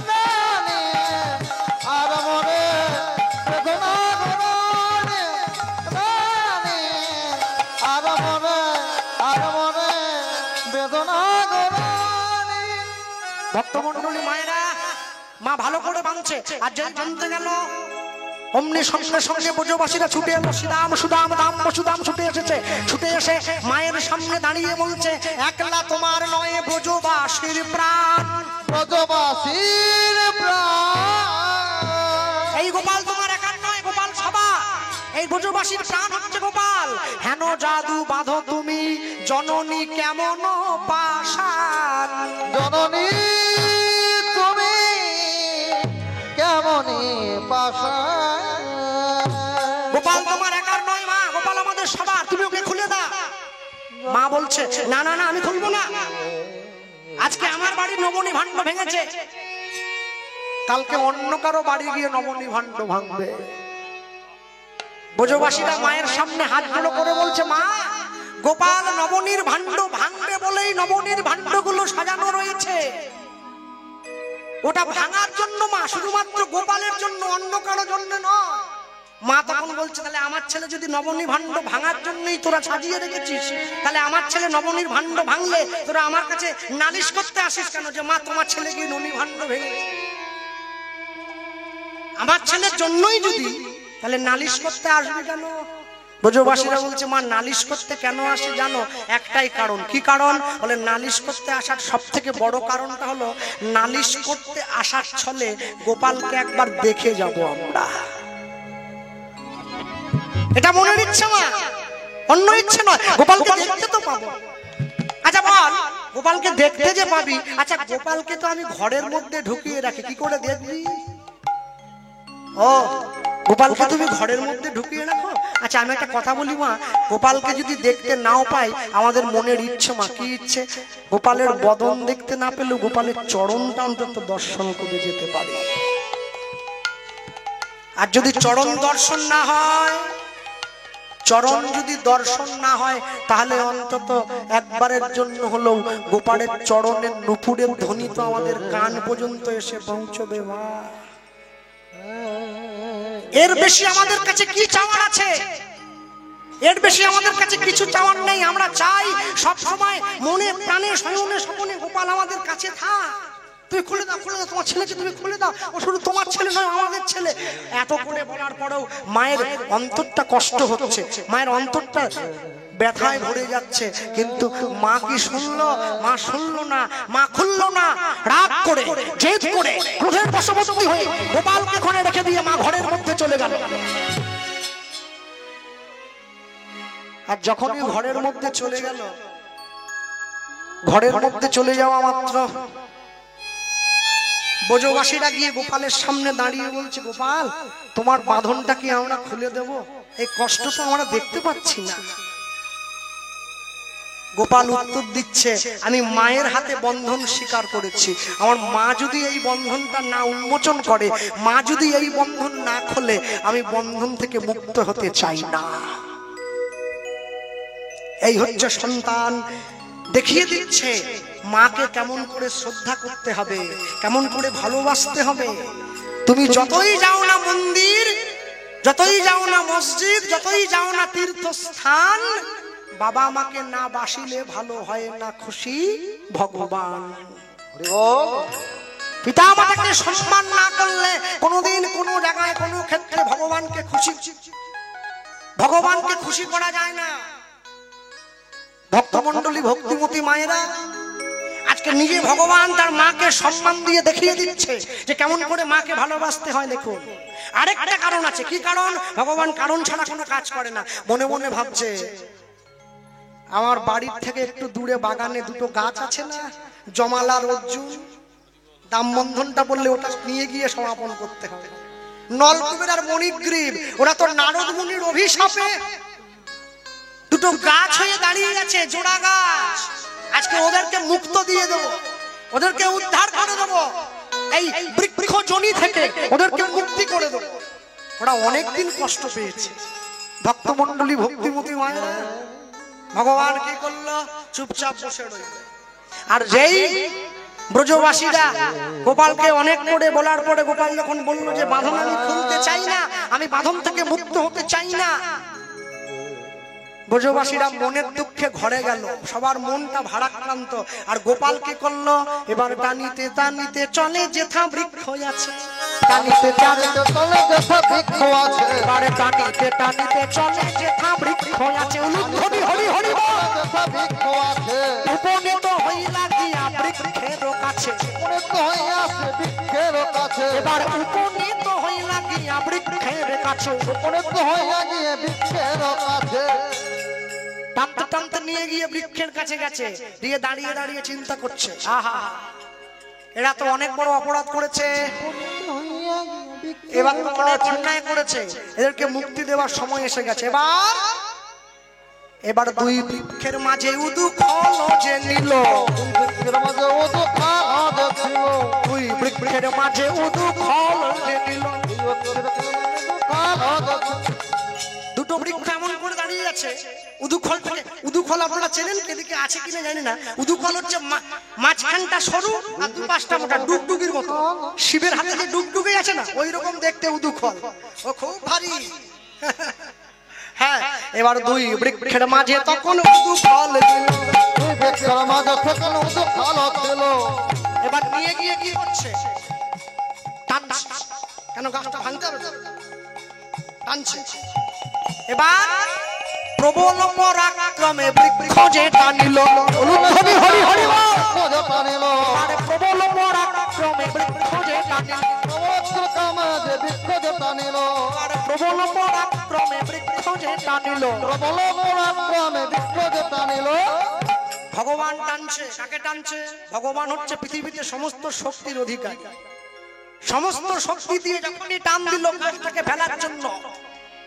নানি আর মনে বেদনা গনে নানি আর মনে বেদনা গনে। ভক্তমন্ডলী মায়েরা মা ভালো করে বাঁধছে আর যে জানতে গেল অমনি সঙ্গে সঙ্গে ব্রজবাসীরা ছুটে এলো সুদাম সুদাম দাম সুদাম ছুটে এসেছে ছুটে এসে মায়ের সামনে দাঁড়িয়ে বলছে একলা তোমার নয় ব্রজবাসীর প্রাণ ব্রজবাসীর প্রাণ এই গোপাল তোমার একার নয় গোপাল সবার এই ব্রজবাসীর প্রাণ হচ্ছে গোপাল হেন জাদু বাঁধো তুমি জননী কেমন পাশান জননী তুমি কেমনি পাশা গোপাল তোমার একার নয় মা গোপাল আমাদের সবার তুমি ওকে খুলে দাও মা বলছে না না না আমি খুলবো না আজকে আমার বাড়ির নবনী ভাণ্ড ভেঙেছে কালকে অন্য কারো বাড়ি গিয়ে নবনী ভাণ্ড ভাঙবে ব্রজবাসীরা মায়ের সামনে হাতগুলো করে বলছে মা গোপাল নবনীর ভাণ্ড ভাঙবে বলেই নবনীর ভাণ্ডগুলো সাজানো রয়েছে ওটা ভাঙার জন্য মা শুধুমাত্র গোপালের জন্য অন্য কারো জন্য নয় মা তখন বলছে তাহলে আমার ছেলে যদি নবনী ভাণ্ড ভাঙার জন্যই তোরা সাজিয়ে রেখেছিস তাহলে আমার ছেলে নবনীর ভাণ্ড ভাঙলে তোরা আমার কাছে নালিশ করতে আসিস কেন যে মা তোমার ছেলে গিয়ে ননী ভাণ্ড ভেঙেছে আমার ছেলের জন্যই যদি তাহলে নালিশ করতে আসবে কেন ব্রজবাসীরা বলছে মা নালিশ করতে কেন আসে জানো একটাই কারণ কি কারণ বলে নালিশ করতে আসার সব থেকে বড় কারণটা হলো নালিশ করতে আসার ছলে গোপালকে একবার দেখে যাব আমরা এটা মনের ইচ্ছে মা অন্য ইচ্ছে নয় গোপালকে দেখতে তো পাবো আচ্ছা বল গোপালকে দেখতে যে পাবি আচ্ছা গোপালকে তো আমি ঘরের মধ্যে ঢুকিয়ে রাখি কি করে দেখবি ও গোপালকে তুমি ঘরের মধ্যে ঢুকিয়ে রাখো আচ্ছা আমি একটা কথা বলি মা গোপালকে যদি দেখতে নাও পাই আমাদের মনের ইচ্ছে মা কি ইচ্ছে গোপালের বদন দেখতে না পেলেও গোপালের চরণটা অন্তত দর্শন করে যেতে পারে আর যদি চরণ দর্শন না হয় চরণ যদি দর্শন না হয় তাহলে অন্তত একবারের জন্য হলো গোপালের চরণের নুপুরের ধ্বনি তো আমাদের কান পর্যন্ত এসে পৌঁছবে মা এর বেশি আমাদের কাছে কি চাওয়ার আছে এর বেশি আমাদের কাছে কিছু চাওয়ার নেই আমরা চাই সব সময় মনে প্রাণে শয়নে স্বপনে গোপাল আমাদের কাছে থাক তুমি খুলে দাও তোমার ছেলেকে তুমি খুলে দাও ও শুধু তোমার ছেলে নয় আমাদের ছেলে এত করে বলার পরেও মায়ের অন্তরটা কষ্ট হচ্ছে মায়ের অন্তরটা ব্যথায় ভরে যাচ্ছে কিন্তু মা কি শুনলো মা শুনলো না মা খুললো না রাগ করে জেদ করে ক্রোধের বশবর্তী হয়ে গোপালকে ঘরে রেখে দিয়ে মা ঘরের মধ্যে চলে গেল আর যখনই ঘরের মধ্যে চলে গেল ঘরের মধ্যে চলে যাওয়া মাত্র ব্রজবাসীরা গিয়ে গোপালের সামনে দাঁড়িয়ে বলছে গোপাল তোমার বাঁধনটা কি আমরা খুলে দেব এই কষ্ট তো আমরা দেখতে পাচ্ছি না গোপাল উত্তর দিচ্ছে আমি মায়ের হাতে বন্ধন স্বীকার করেছি আমার মা যদি এই বন্ধনটা না উন্মোচন করে মা যদি এই বন্ধন না খোলে আমি বন্ধন থেকে মুক্ত হতে চাই না এই হচ্ছে সন্তান দেখিয়ে দিচ্ছে মাকে কেমন করে শ্রদ্ধা করতে হবে কেমন করে ভালোবাসতে হবে তুমি যতই যাও না মন্দির যতই যাও না মসজিদ, যতই যাও না তীর্থস্থান, বাবা মাকে না বাসিলে ভালো হয় না খুশি ভগবান। হরি বল। পিতা মাতাকে সম্মান না করলে কোনোদিন কোনো জায়গায় কোনো ক্ষেত্রে ভগবানকে খুশি করা যায় না। ভক্তমণ্ডলী, ভক্তিমতী মায়েরা, আজকে নিজে ভগবান তার মাকে সম্মান দিয়ে দেখিয়ে দিচ্ছে যে কেমন করে মাকে ভালোবাসতে হয়। দেখুন, আরেকটা কারণ আছে। কি কারণ? ভগবান কারণ ছাড়া কোনো কাজ করে না। মনে মনে ভাবছে, আমার বাড়ির থেকে একটু দূরে বাগানে দুটো গাছ আছে না, জমাল আর অর্জুন, দাম বন্ধনটা বললে ওটা নিয়ে গিয়ে সমাপন করতে হবে। নলকুবের আর মণিগ্রীব, ওরা তো নারদ মুনির অভিশাপে দুটো গাছ হয়ে দাঁড়িয়ে গেছে, জোড়া গাছ। আজকে ওদেরকে মুক্ত দিয়ে দেবো, ওদেরকে উদ্ধার করে দেবো, এই বৃক্ষ জনি থেকে ওদেরকে মুক্তি করে দেবো। ওরা অনেকদিন কষ্ট পেয়েছে। ভক্তমণ্ডলী, ভক্তিমতী মায়েরা, ভগবান কি করলো? চুপচাপ বসে রইল। আর যেই ব্রজবাসীরা গোপালকে অনেক করে বলার পরে গোপাল যখন বলল যে বাঁধন আমি খুলতে চাই না, আমি বাঁধন থেকে মুক্ত হতে চাই না, ব্রজবাসীরা মনের দুঃখে ঘরে গেল, সবার মনটা ভারাক্রান্ত। আর গোপাল কি করলো? এবার টানিতে টানিতে চলে যেথা বৃক্ষ আছে, টানিতে টানিতে চলে যেথা বৃক্ষ আছে, এবারে টানিতে টানিতে চলে যেথা বৃক্ষ আছে। হরি হরি হরি বল। যেথা বৃক্ষ আছে, উপনীত হইলা গিয়া বৃক্ষের কাছে, উপনীত হইয়াছে বৃক্ষের কাছে, এবার উপনীত হইলা গিয়া বৃক্ষের কাছে, উপনীত হইয়া গিয়ে বৃক্ষের কাছে। টানতে টানতে নিয়ে গিয়ে বৃক্ষের কাছে গেছে, দিয়ে দাঁড়িয়ে দাঁড়িয়ে চিন্তা করছে, আহা, এরা তো অনেক বড় অপরাধ করেছে, এবার তো অনেক অন্যায় করেছে, এদেরকে মুক্তি দেওয়ার সময় এসে গেছে। এবার দুই বৃক্ষের মাঝে উদুখল যে নিল, দুই বৃক্ষের মাঝে উদুখল যে নিল। দুটো বৃক্ষ এমন করে দাঁড়িয়ে আছে, উদুখল থেকে, উদুখল আপনারা চেনেন, এদিকে আছে কিনা জানি না। উদুখল হচ্ছে মাঝখানটা সরু আর দু পাঁচটা মোটা, ডুগডুগির মতো। শিবের হাতে যে ডুগডুগি আছে না, ওই রকম দেখতে উদুখল, ও খুব ভারী। হ্যাঁ, এবার দুই বৃক্ষের মাঝে তখন উদুখল দিল, দুই বৃক্ষের মাঝে তখন উদুখল দিল। এবার নিয়ে গিয়ে কি হচ্ছে? টানছে, কেন গাছটা ভাঙতে হবে তো, টানছে। এবার প্রবল পরাক্রমে বৃক্ষ যে টানিল, হরি হরি হরি বল। টানিল, আরে প্রবল পরাক্রমে বৃক্ষ যে টানিল, যে বৃক্ষ যে টানিল, আরে প্রবল পরাক্রমে বৃক্ষ যে টানিল, প্রবল পরাক্রমে বৃক্ষ যে টানিল। ভগবান টানছে। কাকে টানছে? ভগবান হচ্ছে পৃথিবীতে সমস্ত শক্তির অধিকারী। সমস্ত শক্তি দিয়ে যখনই টান দিল গাছটাকে ফেলার জন্য,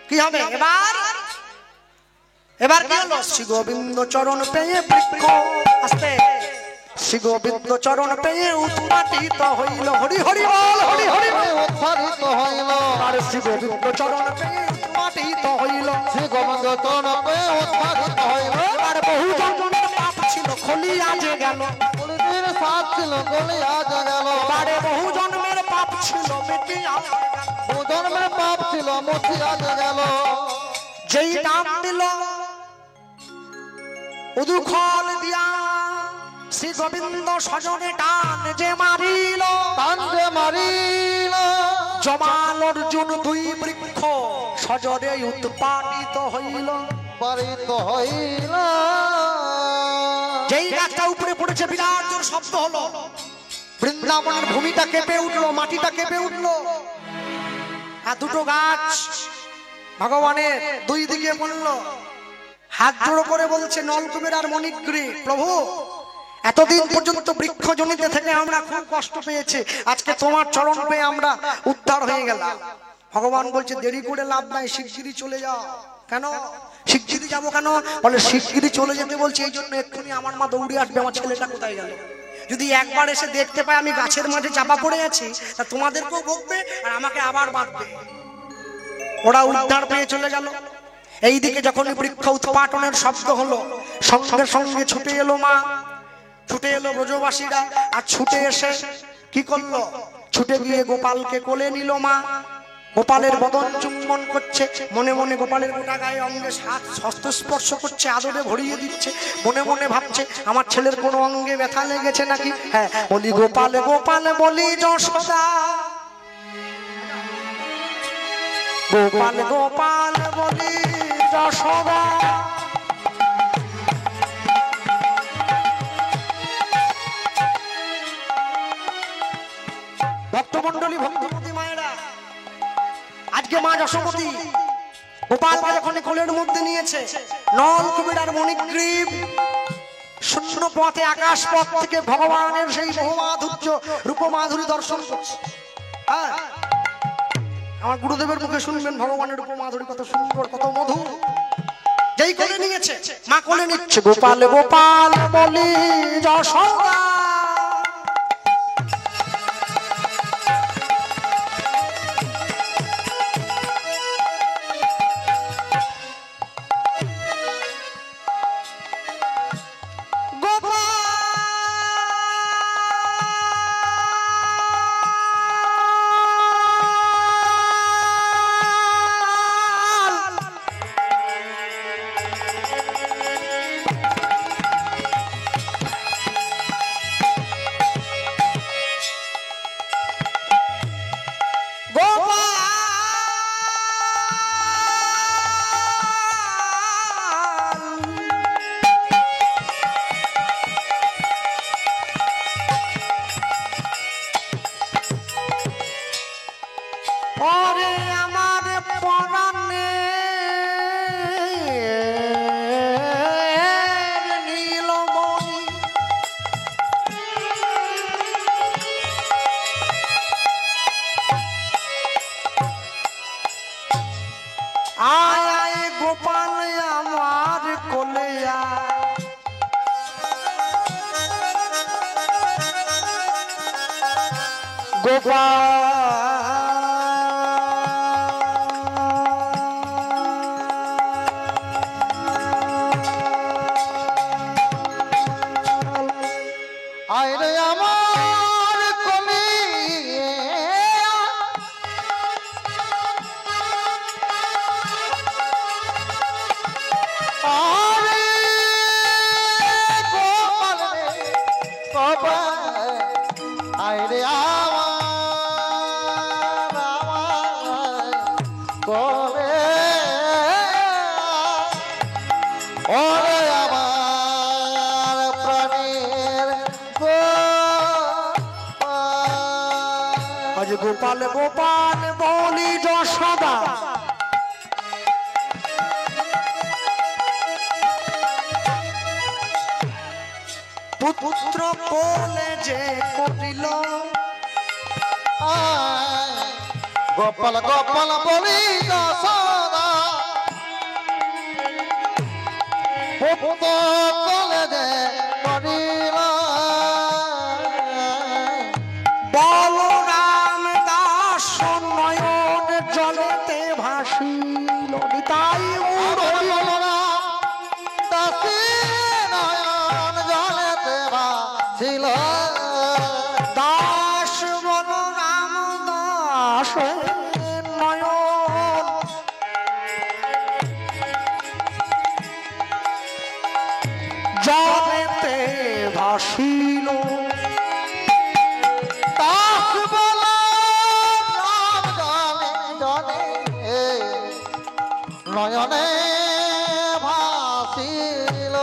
কি হবে? এবার কি হলো? শ্রী গোবিন্দ চরণ পেয়ে বৃক্ষ, আস্তে, শ্রী গোবিন্দ চরণ পেয়ে উৎপাটিত হইল, হরি হরি বল, হরি হরি বল। উৎপাটিত হইল, আর শ্রী গোবিন্দ চরণ পেয়ে উৎপাটিত হইল, শ্রী গোবিন্দ চরণ পেয়ে উৎপাটিত হইল। আর বহু জন্মের পাপ ছিল খলিয়া যে গেল, কলির সাথ ছিল গলিয়া যে গেল, তারে বহু জন্মের পাপ ছিল মিটিয়া যে গেল, বহু জন্মের পাপ ছিল মুছিয়া যে গেল। যেই নাম দিল উদুখল দিয়া, শ্রী গোবিন্দ সজনে টান যে মারিল, টান যে মারিল, জমাল অর্জুন দুই বৃক্ষ সজনে উৎপাটিত হইল। পারিত হইল। যেই গাছটা উপরে পড়েছে বিরাট জোর শব্দ হলো, বৃন্দাবনের ভূমিটা কেঁপে উঠলো, মাটিটা কেঁপে উঠলো। আর দুটো গাছ ভগবানের দুই দিকে বলল, হাত জোড়ো করে বলছে নলকুবের আর মণিগ্রীব, প্রভু এতদিন পর্যন্ত বৃক্ষ জনিতে থেকে আমরা খুব কষ্ট পেয়েছি, আজকে তোমার চরণ পেয়ে আমরা উদ্ধার হয়ে গেলাম। ভগবান বলছে দেরি করে লাভ নাই, শিগগিরই চলে যাও। কেন শিগগিরই যাবো? কেন বলে শিগগিরই চলে যেতে বলছে এই জন্য, এক্ষুনি আমার মা দৌড়ে আসবে, আমার ছেলেটা কোথায় গেল। যদি একবার এসে দেখতে পায় আমি গাছের মাঝে চাপা পড়ে আছি, তা তোমাদেরকেও বকবে আর আমাকে আবার বাঁধবে। ওরা উদ্ধার পেয়ে চলে গেল। এইদিকে যখন বৃক্ষ উৎপাটনের শব্দ হলো, সঙ্গে সঙ্গে ছুটে এলো মা, ছুটে এলো ব্রজবাসীরা। আর ছুটে এসে কি করলো? ছুটে গিয়ে গোপালকে কোলে নিল মা। গোপালের বদন চুম্বন করছে, মনে মনে গোপালের গোটা গায়ে অঙ্গে হাত হস্তস্পর্শ করছে, আদরে ভরিয়ে দিচ্ছে। মনে মনে ভাবছে আমার ছেলের কোনো অঙ্গে ব্যথা লেগেছে নাকি। হ্যাঁ, বলি গোপাল গোপাল বলি যশোদা, গোপাল গোপাল বলি যশোদা। ভক্তমন্ডলী, ভক্তপতি মায়েরা, আজকে মা যশোমতী গোপালকে যখন কোলের মধ্যে নিয়েছে, নল কুমির আর মণিগ্রীব শূন্য পথে আকাশ পথ থেকে ভগবানের সেই বহুমাধুর্য রূপমাধুরী দর্শন করছে। হ্যাঁ, আমার গুরুদেবের মুখে শুনবেন ভগবানের রূপমাধুরী কত সুন্দর, কত মধুর। যেই কোলে নিয়েছে, মা কোলে নিচ্ছে, গোপাল গোপাল বলি যশোদা। ওরে আমার পরাণে নীলমণি, আয় আয় গোপাল আমার কোলে আয়। গোপাল আইরে আমার কলি আরে গোপাল রে গোপাল, আইরে আমার কলে ওরে আমার প্রাণের গোপাল। আজ গোপাল গোপাল বলি যশোদা, পুত্র কোলে যে কটিল, গোপাল গোপাল বলি যশোদা, পুত্র কোলে যে করিল। বলরাম দাস নয়ন জলেতে ভাসিল, তাই ছিল দাস বলরাম দাস নয়ন জলেতে ভাসিল। দাস বলা জলে জলে নয়নে ভাসিল।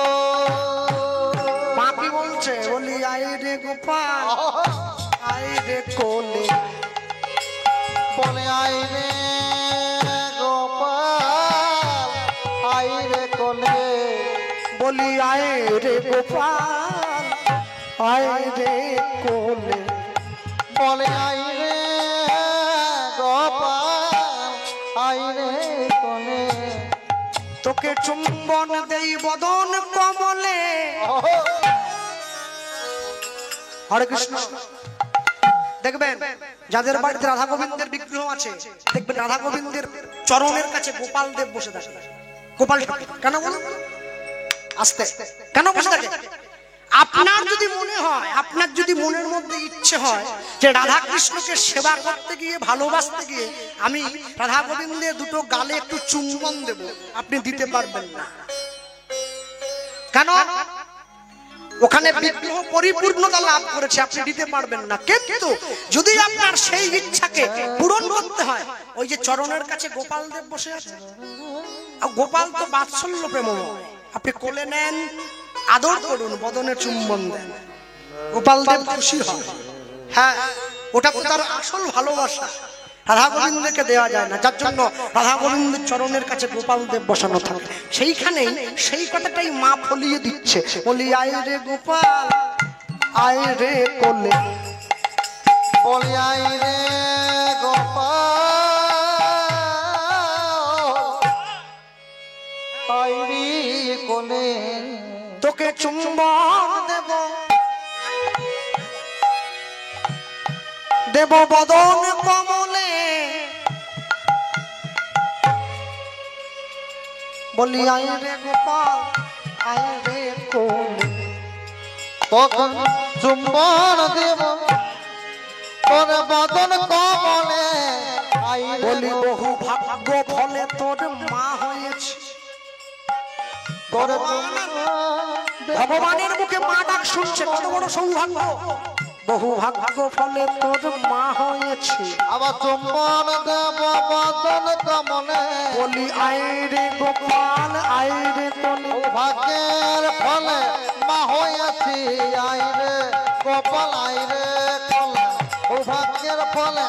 মা কি বলছে? বলি আই রে গোপাল, আই রে কোলে, বলে আইরে গোপাল, আইরে কোলে, বলি আয় রে গোপাল, আয় রে কোলে। বলে আইরে গোপাল, আইরে কোলে। তোকে চুম্বন দেই বদন কমলে। হরে কৃষ্ণ। দেখবেন যাদের বাড়িতে রাধা গোবিন্দের বিগ্রহ আছে, দেখবেন রাধা গোবিন্দের চরণের কাছে গোপাল দেব বসে থাকে। গোপাল কেন বলো? আস্তে কেন বসে থাকে? আপনার যদি মনে হয়, আপনার যদি মনের মধ্যে ইচ্ছে হয় যে রাধা কৃষ্ণকে সেবা করতে গিয়ে, ভালোবাসতে গিয়ে আমি রাধা গোবিন্দের দুটো গালে একটু চুম্বন দেব, আপনি দিতে পারবেন না। কেন? ওখানে বিগ্রহ পরিপূর্ণতা লাভ করেছে, আপনি দিতে পারবেন না। কিন্তু যদি আপনার সেই ইচ্ছাকে পূরণ করতে হয়, ওই যে চরণের কাছে গোপাল দেব বসে আছে, গোপাল তো বাৎসল্য প্রেমময়, আপনি কোলে নেন, আদর করুন, বদনে চুম্বন দেন, গোপাল দেব খুশি হয়। হ্যাঁ, ওটা তো তার আসল ভালোবাসা, রাধা গোবিন্দকে দেওয়া যায় না। যার জন্য রাধা গোবিন্দের চরণের কাছে গোপাল দেব বসানো থাকে। সেইখানেই সেই কথাটাই মা ফলিয়ে দিচ্ছে, বলি আয় রে গোপাল, আয় রে কোলে, বলি আই রে গোপাল, আই রে কোলে, তোকে চুম্বন দেব, দেব বদন কমলে, বলি আয় রে গোপাল, আয় রে কোলে, তখন চুম্বন দেব তোর বদন কমলে, আই রে বলি বহু ভাগ্য ফলে তোর মা হয়েছে। তোর ভগবানের মুখে মা ডাক শুনছে, কত বড় সৌভাগ্য। বহু ভাগ্য ফলে তোর মা হয়েছে, আবার চুম্বন দেব বদন কমলে, বলি আয় রে গোপাল, আয় রে কোলে, ভাগ্যের ফলে মা হয়েছি, আই রে গোপাল, আই রে কোলে, ও ভাগ্যের ফলে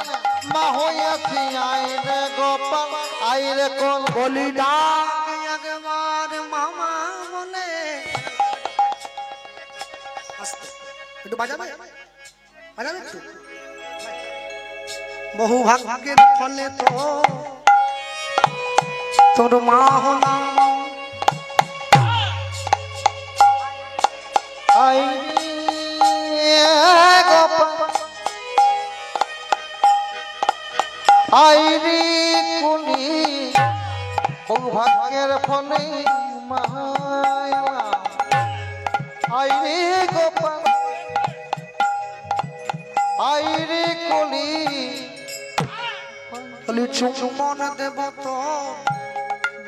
মা হয়েছি, আই রে গোপাল, আই রে কোল, বলি ডাক একবার মামা বলে। আস্তে একটু বাজাবে, বাজাবে একটু। বহু ভাগ্যের ফলে তো তোর মা হলাম, আই রে গোপাল, আই রে কুলি, ও ভাগ্যের ফলে মা, আই রে গোপাল, আই রে কুলি, বলি চুম্বন দেব তো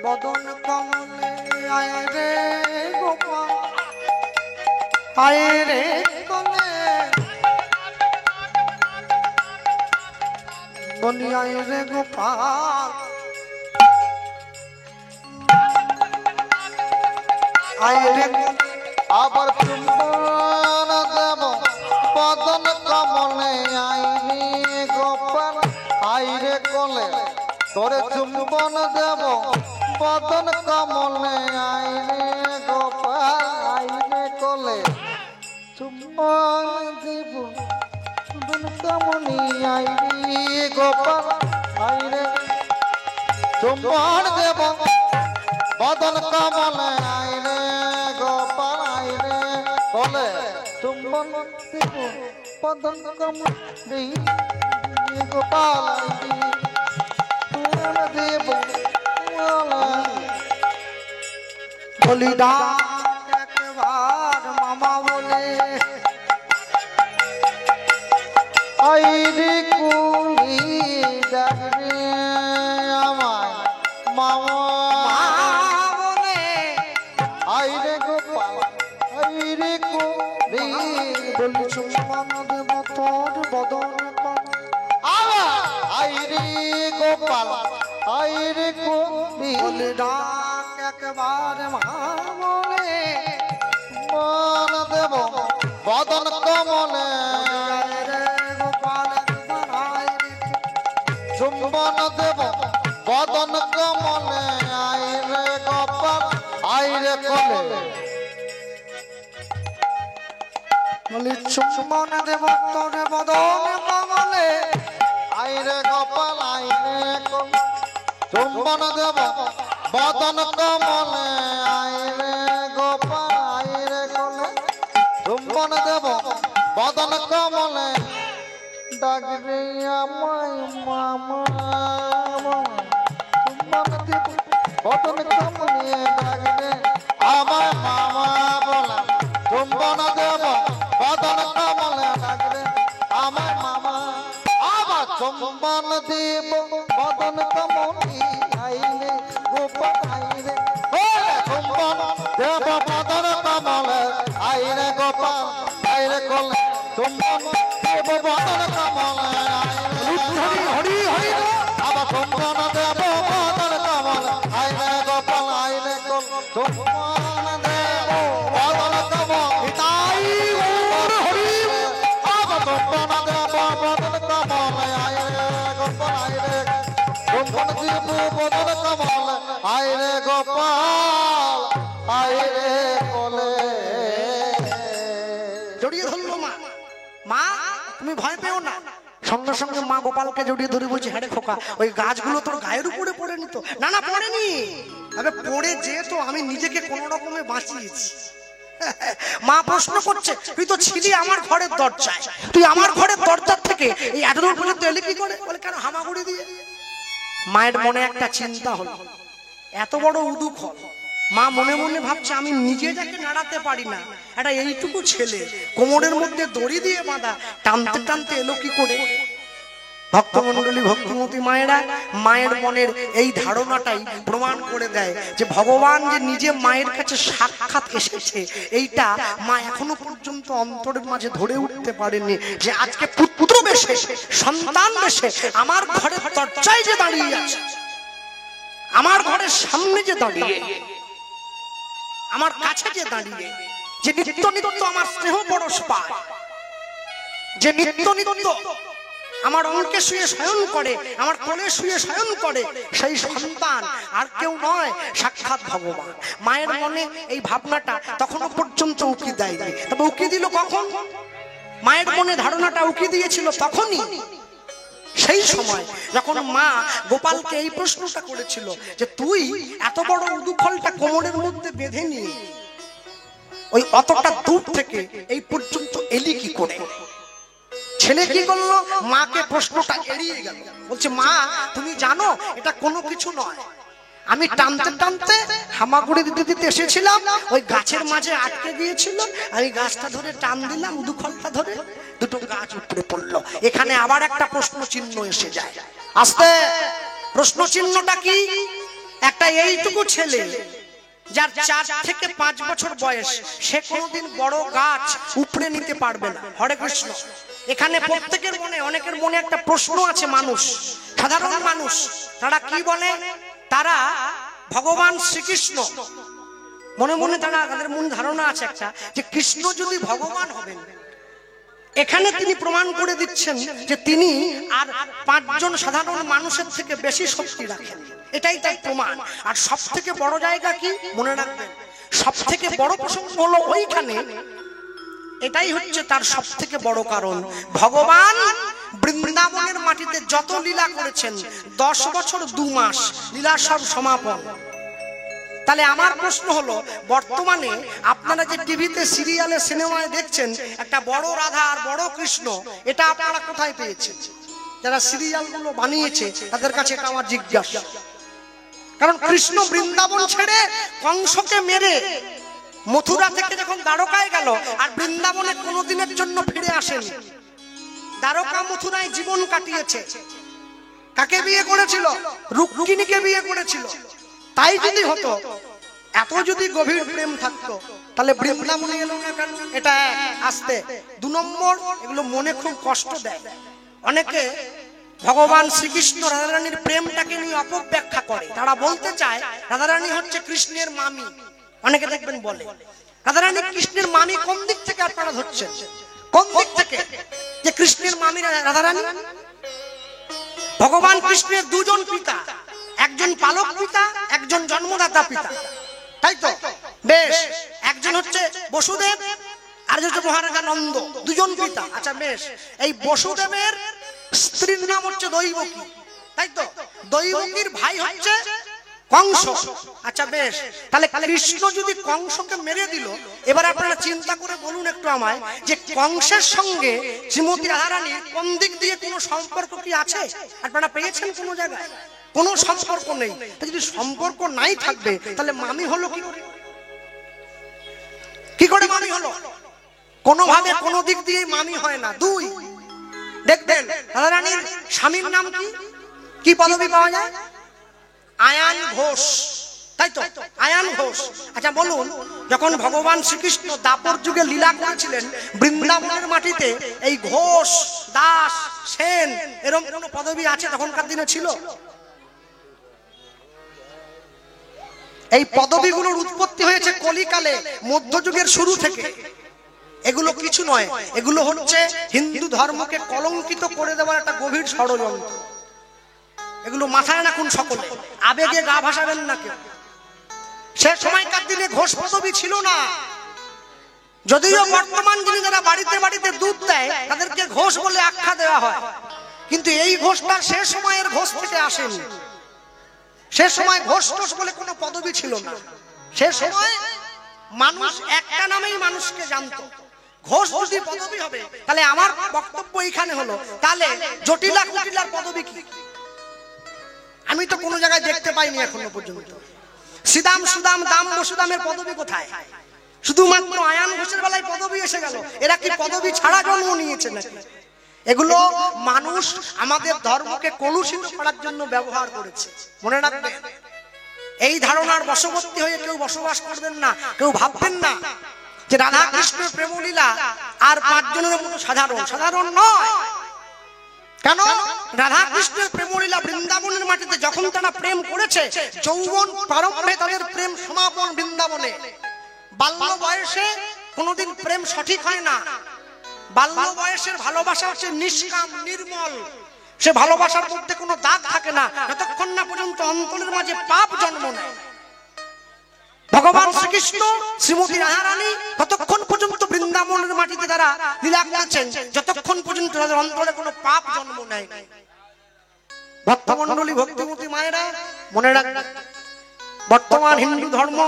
বদন কমলে, আয় রে গোপাল, আয় রে কোলে, বলি আয় রে গোপাল, আয় রে কোলে, আবার চুম্বন দেব বদন কমলে, আই রে গোপাল, আই রে কোলে, তোরে চুম্বন দেব বদন কমলে, আই রে গোপাল, আই রে কোলে, চুম্বন দেব বদন কমলে, আই রে গোপাল, আই রে চুম্বন দেব বদন কমলে, আই রে গোপাল, আই রে কোলে, চুম্বন দেব বদন কমলে, গোপাল, আই রে চুম্বন দেব, বলি ডাক একবার মামা বলে, আই রে কুলি, ডাকরে আমায় মামা, মা বলে, আই রে গোপাল, আই রে কুলি, বলি চুম্বন দেব তোর বদন কমলে, আই রে গোপাল, আই রে কুলি, বলি ডাক একবার মা বলে, মন দেব বদন কমলে, আয় রে গোপাল একবার আয় রে, চুম্বন দেব বদন কমলে, আই রে গোপাল, আই রে কোলে, বলি চুম্বন দেব তোর বদন কমলে, আই রে গোপাল, আই রে কোলে, চুম্বন দেব বদন কমলে, আই রে গোপাল, আই রে কোলে, চুম্বন দেব বদন কমলে, ডাকরে আমায় মামা, চুম্বন দেব বদন কমলে, ডাকরে আমায় মামা বলা, চুম্বন দেব বদন কমলে ডাকরে আমার মামা আবার চুম্বন দেব বদন কমলি আইলে গোপাল আইলে চুম্বন দেব বদন কমলে আইলে গোপাল আইলে কলে চুম্বন দেব বদন কমলে হরি হরি আবার চুম্বন দেব বদন কমলে আইলে গোপাল আইলে কল চুম্বন দেব বদন কমলে তাই গৌর হরি আবার চুম্বন দেব বদন কমলে আইলে গোপাল আইলে চুম্বন দেব বদন কমলে আইলে গোপাল আইলে কলে জড়িয়ে ধরলো মা। মা তুমি ভয় পেও না। সঙ্গে সঙ্গে মা গোপালকে জড়িয়ে ধরে বলছে, হ্যাঁ রে খোকা, ওই গাছগুলো তোর গায়ের উপরে পড়েনি তো? না না, পড়েনি। আরে পড়ে যেত, আমি নিজেকে কোন রকমে বাঁচিয়েছি। মা প্রশ্ন করছে, তুই তো ছিলি আমার ঘরের দরজায়, তুই আমার ঘরের দরজার থেকে এই এতদূর পর্যন্ত এলি কি করে? বলে কেন, হামাগুড়ি দিয়ে। মায়ের মনে একটা চিন্তা হলো, এত বড় উদুক হল। মা মনে মনে ভাবছে, আমি নিজে যাকে নাড়াতে পারি না, এটা এইটুকু ছেলে কোমরের মধ্যে দড়ি দিয়ে বাঁধা, টানতে টানতে এলো কি করে? ভক্তমণ্ডলী, ভক্তিমতী মায়েরা, মায়ের মনের এই ধারণাটাই প্রমাণ করে দেয় যে ভগবান যে নিজে মায়ের কাছে সাক্ষাৎ এসেছে, এইটা মা এখনো পর্যন্ত অন্তরের মাঝে ধরে উঠতে পারেনি। যে আজকে পুত্র বেশে, সন্তান বেশে আমার ঘরের দরজায় যে দাঁড়িয়ে আছে, আমার ঘরের সামনে যে দাঁড়িয়ে, আমার কাছে যে দাঁড়িয়ে, যে নিত্য নিত্য আমার স্নেহ পরশ পায়, যে নিত্য নিত্য আমার অঙ্কে শুয়ে শয়ন করে, আমার কোলে শুয়ে শয়ন করে, সেই সন্তান আর কেউ নয়, সাক্ষাৎ ভগবান। মায়ের মনে এই ভাবনাটা তখনো পর্যন্ত উকি দেয়নি। তবে উকি দিল কখন? মায়ের মনে ধারণাটা উকি দিয়েছিল তখনই, সেই সময় যখন মা গোপালকে এই প্রশ্নটা করেছিল যে তুই এত বড় উদুফলটা কোমরের মধ্যে বেঁধে নিয়ে ওই অতটা দূর থেকে এই পর্যন্ত এলি কি করে? ছেলে কি করলো? মাকে প্রশ্নটা এড়িয়ে গেল। বলছে, মা তুমি জানো এটা কোনো কিছু নয়, আমি টানতে টানতে হামাগুড়ি দিতে দিতে এসেছিলাম, ওই গাছের মাঝে আটকে গিয়েছিল, আমি গাছটা ধরে টান দিলাম, উদুফলটা ধরে দুটো গাছ উপরে পড়লো। এখানে আবার একটা প্রশ্ন চিহ্ন এসে যায়। আস্তে, প্রশ্ন চিহ্নটা কি? একটা এইটুকু ছেলে যার 4 থেকে 5 বছর বয়স, সে কোনোদিন বড় গাছ উপড়ে নিতে পারবে না। হরে কৃষ্ণ। এখানে প্রত্যেকের মনে, অনেকের মনে একটা প্রশ্ন আছে। মানুষ, সাধারণ মানুষ, তারা কি বলে? তারা ভগবান শ্রীকৃষ্ণ মনে মনে তাদের মন ধারণা আছে একটা, যে কৃষ্ণ যদি ভগবান হবেন, এখানে তিনি প্রমাণ করে দিচ্ছেন যে তিনি আর 5 জন সাধারণ মানুষের থেকে বেশি শক্তি রাখেন, এটাই তার প্রমাণ। আর সব থেকে বড় জায়গা কি মনে রাখবেন, সব থেকে বড় প্রসঙ্গ হলো ওইখানে, এটাই হচ্ছে তার সব থেকে বড় কারণ। ভগবান বৃন্দাবনের মাটিতে যত লীলা করেছেন, 10 বছর 2 মাস লীলা সব সমাপন। তাহলে আমার প্রশ্ন হলো, বর্তমানে আপনারা যে টিভিতে সিরিয়ালে সিনেমায় দেখছেন একটা বড় রাধা আর বড় কৃষ্ণ, এটা আপনারা কোথায় পেয়েছেন? যারা সিরিয়ালগুলো বানিয়েছে তাদের কাছে এটা আমার জিজ্ঞাসা। কারণ কৃষ্ণ বৃন্দাবন ছেড়ে কংসকে মেরে মথুরা থেকে যখন দ্বারকায় গেল, আর বৃন্দাবনে কোনোদিনের জন্য ফিরে আসেনি। দ্বারকা মথুরায় জীবন কাটিয়েছে। কাকে বিয়ে করেছিল? রুক্মিণীকে বিয়ে করেছিল। তাই যদি হতো, এত যদি গভীর প্রেম থাকতো, তাহলে বৃন্দাবনে এলো না কেন? এটা আসতে 2 নম্বর, এগুলো মনে খুব কষ্ট দেয়। অনেকে ভগবান শ্রীকৃষ্ণ রাধারানীর প্রেমটাকে নিয়ে অপব্যাখ্যা করে। তারা বলতে চায় রাধারানী হচ্ছে কৃষ্ণের মামি। অনেকে দেখবেন বলে রাধারানী কৃষ্ণের মামি। কোন দিক থেকে আপনারা ধরছেন? কোন দিক থেকে যে কৃষ্ণের মামি রাধারানী? ভগবান কৃষ্ণের 2 জন পিতা, একজন পালক পিতা, একজন জন্মদাতা পিতা, তাই তো? বেশ, একজন হচ্ছে বসুদেব আর হচ্ছে মহারাজা নন্দ, 2 জন পিতা। আচ্ছা বেশ, এই বসুদেবের স্ত্রীর নাম হচ্ছে দৈবকী, তাই তো? দৈবকীর ভাই হচ্ছে কংস। আচ্ছা বেশ, তাহলে কৃষ্ণ যদি কংসকে মেরে দিল, এবার আপনারা চিন্তা করে বলুন একটু আমায়, যে কংসের সঙ্গে শ্রীমতী রাধারানীর কোন দিক দিয়ে কোনো সম্পর্ক কি আছে? আপনারা পেয়েছেন কোনো জায়গায়? কোনো সম্পর্ক নেই। যদি সম্পর্ক নাই থাকবে, তাহলে মামি হলো কি করে? কি করে মামি হলো? কোনোভাবে কোনো দিক দিয়ে মামি হয় না। দুই, দেখবেন রাধারানীর স্বামীর নাম কি, কি পদবি পাওয়া যায়? আয়ান ঘোষ, তাই তো? আয়ান ঘোষ। আচ্ছা বলুন, যখন ভগবান শ্রীকৃষ্ণ দাপর যুগে লীলা করেছিলেন বৃন্দাবনের মাটিতে, এই ঘোষ, দাস, সেন এরকম কোন পদবি আছে তখনকার দিনে ছিল? এই পদবিগুলোর উৎপত্তি হয়েছে কলিকালে, মধ্যযুগের শুরু থেকে। এগুলো কিছু নয়, এগুলো হচ্ছে হিন্দু ধর্মকে কলঙ্কিত করে দেওয়ার একটা গভীর ষড়যন্ত্র। এগুলো মাথায় রাখুন সকলে, আবেগে গা ভাসাবেন না কেউ। সে সময়কার দিনে ঘোষ পদবি ছিল না, যদিও বর্তমান দিনে যারা বাড়িতে বাড়িতে দুধ দেয় তাদেরকে ঘোষ বলে আখ্যা দেওয়া হয়, কিন্তু এই ঘোষটা সে সময়ের ঘোষ থেকে আসেনি। সে সময় ঘোষ টোষ বলে কোনো পদবি ছিল না। সে সময় মানুষ একটা নামেই মানুষকে জানতো। ঘোষ যদি পদবি হবে, তাহলে আমার বক্তব্য এইখানে হলো, তাহলে জটিলা কুটিলার পদবি কি? আমি তো কোনো জায়গায় দেখতে পাইনি এখনো পর্যন্ত। সিদাম, সুদাম, দাম, বসুদামের পদবি কোথায়? শুধুমাত্র আয়ান ঘোষের বেলায় পদবি এসে গেল। এরা কি পদবি ছাড়া জন্ম নিয়েছে নাকি? এগুলো মানুষ আমাদের ধর্মকে কলুষিত করার জন্য ব্যবহার করেছে, মনে রাখবেন। এই ধারণার বশবর্তী হয়ে কেউ বসবাস করবেন না, কেউ ভাববেন না যে রাধা কৃষ্ণের প্রেমলীলা আর 5 জনের মতো সাধারণ নয়। কেন? রাধা কৃষ্ণের প্রেমলীলা বৃন্দাবনের মাটিতে যখন তারা প্রেম করেছে, যৌবন প্রারম্ভে তাদের প্রেম সমাপন বৃন্দাবনে। বাল্য বয়সে কোনোদিন প্রেম সঠিক হয় না। বাল্য বয়সের ভালোবাসা হচ্ছে নিষ্কাম, নির্মল। সে ভালোবাসার মধ্যে কোনো দাগ থাকে না যতক্ষণ না পর্যন্ত অন্তরের মাঝে পাপ জন্ম নেয়। ভগবান শ্রীকৃষ্ণ, শ্রীমতী রাধারানী ততক্ষণ পর্যন্ত বৃন্দাবনের মাটিতে তারা লীলা করেছেন যতক্ষণ পর্যন্ত তাদের অন্তরে কোনো পাপ জন্ম নেয়। ভক্তমণ্ডলী, ভক্তিমতী মায়েরা মনে রাখবেন, বর্তমান হিন্দু ধর্ম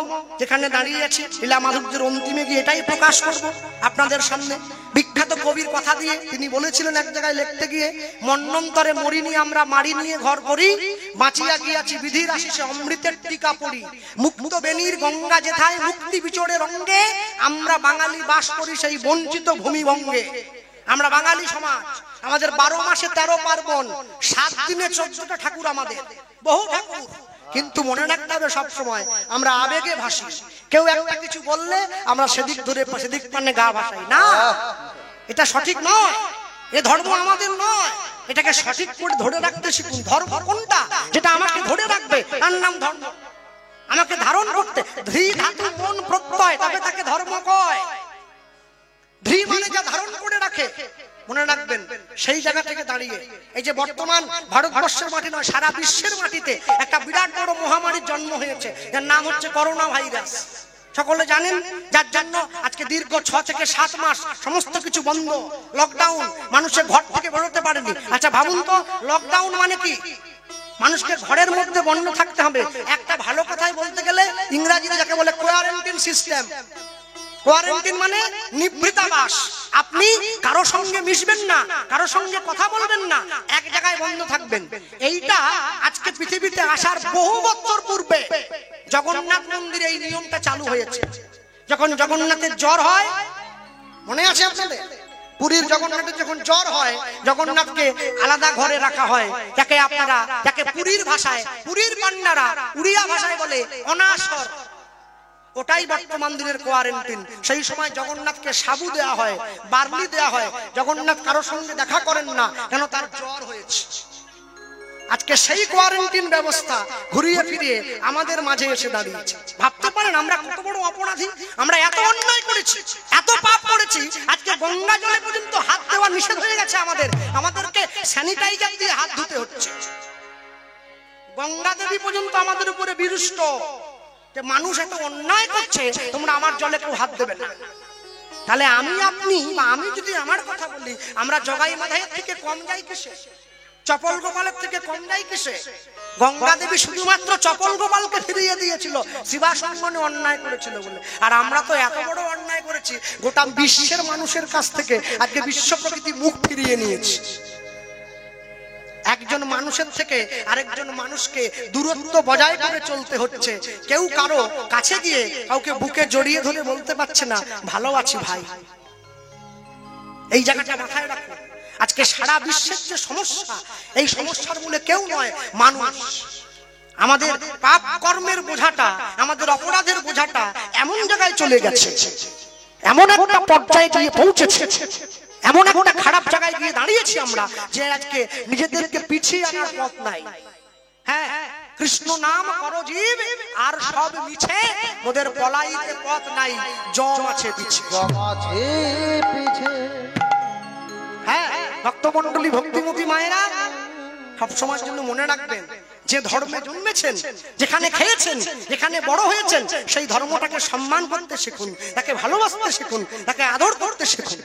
যেখানে দাঁড়িয়ে আছে, লীলা মাধুর্যের অন্তিমে গিয়ে এটাই প্রকাশ করব আপনাদের সামনে। বিখ্যাত কবির কথা দিয়ে তিনি বলেছিলেন এক জায়গায় লিখতে গিয়ে, মন্বন্তরে মরিনি আমরা মারি নিয়ে ঘর করি, বাঁচিয়া গিয়াছি বিধির আশিসে অমৃতের টিকা পড়ি, মুক্ত বেনির গঙ্গা যেথায় মুক্তি বিচরে রঙ্গে, আমরা বাঙালি বাস করি সেই বঞ্চিত ভূমিভঙ্গে। আমরা বাঙালি সমাজ, আমাদের 12 মাসে 13 পার্বণ, 7 দিনে 14টা ঠাকুর, আমাদের বহু ঠাকুর। কিন্তু মনে রাখতে হবে সব সময় আমরা আবেগে ভাসি। কেউ একটা কিছু বললে আমরা সেদিক ধরে সেদিক মানে গা ভাসাই না। এটা সঠিক নয়, এ ধর্ম আমাদের নয়। এটাকে সঠিক করে ধরে রাখতে শিখুন। ধর্ম কোনটা যেটা আমাকে ধরে রাখবে, তার নাম ধর্ম। আমাকে ধারণ করতে, ধৃ ধাতু মন প্রত্যয়, তবে তাকে ধর্ম কয়। ধৃ মানে যা ধারণ করে রাখে, মনে রাখবেন। সেই জায়গা থেকে দাঁড়িয়ে এই যে বর্তমান ভারতবর্ষের মাটি নয়, সারা বিশ্বের মাটিতে একটা বিরাট বড় মহামারীর জন্ম হয়েছে, যার নাম হচ্ছে করোনা ভাইরাস। সকলে জানেন, যার জন্য আজকে দীর্ঘ 6 থেকে 7 মাস সমস্ত কিছু বন্ধ, লকডাউন, মানুষের ঘর থেকে বেরোতে পারেনি। আচ্ছা ভাবুন তো, লকডাউন মানে কি? মানুষকে ঘরের মধ্যে বন্ধ থাকতে হবে। একটা ভালো কথাই বলতে গেলে ইংরেজিতে যাকে বলে কোয়ারেন্টাইন সিস্টেম। কোয়ারেন্টাইন মানে নিভৃতাবাস। আপনি কারো সঙ্গে মিশবেন না, কারো সঙ্গে কথা বলবেন না, এক জায়গায় বন্ধ থাকবেন। এইটা আজকে পৃথিবীতে আসার বহু বছর পূর্বে জগন্নাথ মন্দিরে এই নিয়মটা চালু হয়েছে। যখন জগন্নাথের জ্বর হয়, মনে আছে আপনাদের? পুরীর জগন্নাথের যখন জ্বর হয়, জগন্নাথকে আলাদা ঘরে রাখা হয়, যাকে আপনারা, যাকে পুরীর ভাষায়, পুরীর পান্ডারা উড়িয়া ভাষায় বলে অনাসর। ওটাই বর্তমান দিনের কোয়ারেন্টাইন। সেই সময় জগন্নাথকে সাবু দেয়া হয়, বার্লি দেয়া হয়। জগন্নাথ কারোর সঙ্গে দেখা করেন না, কেন? তার জ্বর হয়েছে। আজকে সেই কোয়ারেন্টাইন ব্যবস্থা ঘুরিয়ে ফিরিয়ে আমাদের মাঝে এসে দাঁড়িয়েছে। ভাবতে পারেন আমরা কত বড় অপরাধী? আমরা এত অন্যায় করেছি, এত পাপ করেছি, আজকে গঙ্গা জলে পর্যন্ত হাত দেওয়া নিষেধ হয়ে গেছে আমাদেরকে স্যানিটাইজার দিয়ে হাত ধুতে হচ্ছে। গঙ্গা দেবী পর্যন্ত আমাদের উপরে বিরুষ্ট যে মানুষ এত অন্যায় করছে, তোমরা আমার জলে কেউ হাত দেবে না। তাহলে আমি, আপনি বা আমি যদি আমার কথা বলি, আমরা জগাই মাধাইয়ের থেকে কম যাই কিসে? চপল গোপালের থেকে কম যাই কিসে? গঙ্গা দেবী শুধুমাত্র চপল গোপালকে ফিরিয়ে দিয়েছিল শিবা সম্মানে অন্যায় করেছিল বলে। আর আমরা তো এত বড় অন্যায় করেছি, গোটা বিশ্বের মানুষের কাছ থেকে আজকে বিশ্ব প্রকৃতি মুখ ফিরিয়ে নিয়েছে। এক একজন মানুষের থেকে আরেকজন মানুষকে দূরত্ব বজায় করে চলতে হচ্ছে। কেউ কারো কাছে গিয়ে কাউকে বুকে জড়িয়ে ধরে বলতে পারছে না ভালো আছি ভাই। এই জায়গাটা মাথায় রাখো। আজকে সারা বিশ্বের যে সমস্যা, এই সমস্যার মূলে কেউ নয়, মানুষ। আমাদের পাপ কর্মের বোঝাটা, আমাদের অপরাধের বোঝাটা এমন জায়গায় চলে গেছে, এমন একটা পর্যায়ে গিয়ে পৌঁছেছে, এমন একটা খারাপ জায়গায় গিয়ে দাঁড়িয়েছি আমরা, যে আজকে নিজেদেরকে পিছিয়ে আনার পথ নাই। হ্যাঁ, কৃষ্ণ নাম করো জীব আর সব মিছে, ওদের পলাইতে পথ নাই, জম আছে পিছে। হ্যাঁ, ভক্তমণ্ডলী, ভক্তিমতী মায়েরা, সব সময়ের জন্য মনে রাখবেন, যে ধর্মে জন্মেছেন, যেখানে খেয়েছেন, যেখানে বড় হয়েছেন, সেই ধর্মটাকে সম্মান করতে শিখুন, তাকে ভালোবাসতে শিখুন, তাকে আদর করতে শিখুন।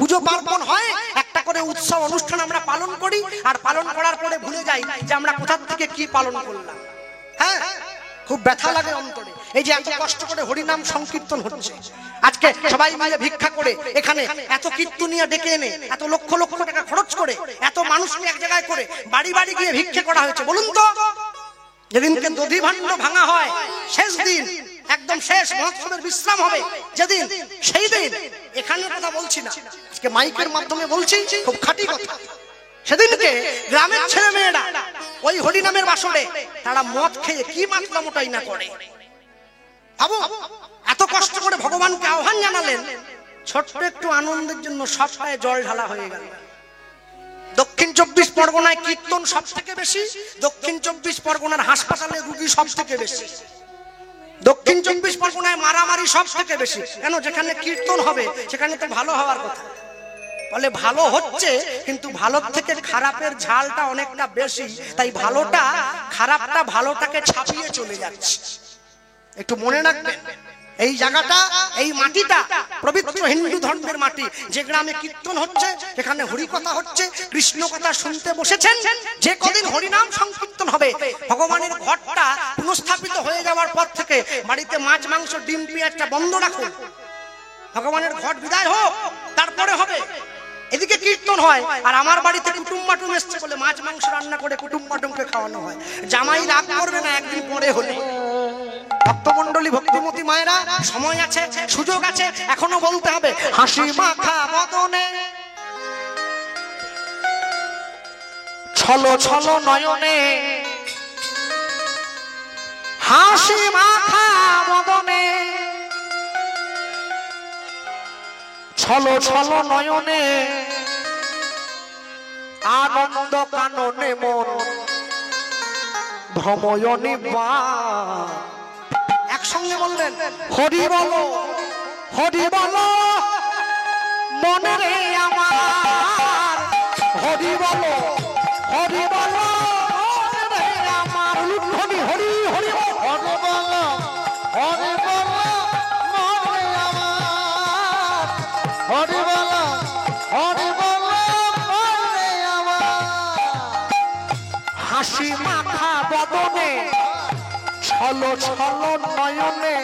পুজো পার্বণ হয়, একটা করে উৎসব অনুষ্ঠান আমরা পালন করি, আর পালন করার পরে ভুলে যাই যে আমরা কোথা থেকে কি পালন করলাম। হ্যাঁ, খুব ব্যথা লাগে অন্তরে। এই যে এত কষ্ট করে হরিনাম সংকীর্তন হচ্ছে, আজকে সবাই মিলে ভিক্ষা করে এখানে এত কীর্তনিয়া ডেকে এনে এত লক্ষ লক্ষ টাকা খরচ করে এত মানুষকে এক জায়গায় করে বাড়ি বাড়ি গিয়ে ভিক্ষে করা হয়েছে। বলুন তো, যেদিনকে দধি ভাণ্ড ভাঙা হয়, শেষ দিন, একদম শেষ মহোৎসবের বিশ্রাম হবে যেদিন, সেই দিন, এখানে কথা বলছি না, আজকে মাইকের মাধ্যমে বলছি, খুব খাঁটি কথা, সেদিনকে গ্রামের ছেলে মেয়েরা ওই হরিনামের বাসরে তারা মদ খেয়ে কি মাতলামোটাই না করে। ভাবো, এত কষ্ট করে ভগবানকে আহ্বান জানালেন, ছোট্ট একটু আনন্দের জন্য সব পায়ে জল ঢালা হয়ে গেল। দক্ষিণ 24 পরগনায় কীর্তন সব থেকে বেশি, দক্ষিণ 24 পরগনার হাসপাতালে রোগী সব থেকে বেশি, দক্ষিণ 24 পরগনায় মারামারি সব থেকে বেশি। কেন? যেখানে কীর্তন হবে সেখানে তো ভালো হওয়ার কথা। বলে ভালো হচ্ছে, কিন্তু ভালোর থেকে খারাপের ঝালটা অনেকটা বেশি, তাই ভালোটা খারাপটা ভালোটাকে ছাপিয়ে চলে যাচ্ছে। একটু মনে রাখবেন, এই জায়গাটা, এই মাটিটা পবিত্র হিন্দু ধর্মের মাটি। যে গ্রামে কীর্তন হচ্ছে, সেখানে হরি কথা হচ্ছে, কৃষ্ণ কথা শুনতে বসেছেন, যে কদিন হরিনাম সংকীর্তন হবে, ভগবানের ঘরটা পুনঃস্থাপিত হয়ে যাওয়ার পর থেকে বাড়িতে মাছ মাংস ডিম পেঁয়াজটা বন্ধ রাখুন। ভগবানের ঘট বিদায় হোক, তারপরে হবে। এদিকে কীর্তন হয়, আর আমার বাড়িতে কুটুম মাটুম এসছে বলে মাছ মাংস রান্না করে কুটুম মাটুমকে খাওয়ানো হয়। জামাই রাগ করবে না, একদিন পরে হলে। ভক্তমণ্ডলী, ভক্তিমতী মায়েরা, সময় আছে, সুযোগ আছে, এখনো বলতে হবে, হাসি মাখা বদনে, ছলো ছলো নয়নে, হাসি মাখা বদনে, ছলো ছলো নয়নে, আনন্দ কাননে মন ভ্রময়নী বা। একসঙ্গে বললেন, হরি বলো, হরি বলো মনে রে আমার, হরি বলো, হরি বলো মনে রে আমার, হরি হরি হরি হরি বল, হরি বল মনে আমার, হরি বল, হরি বল মনে আমার। হাসি মাখা বদনে, ছলো ছলো নয়নে,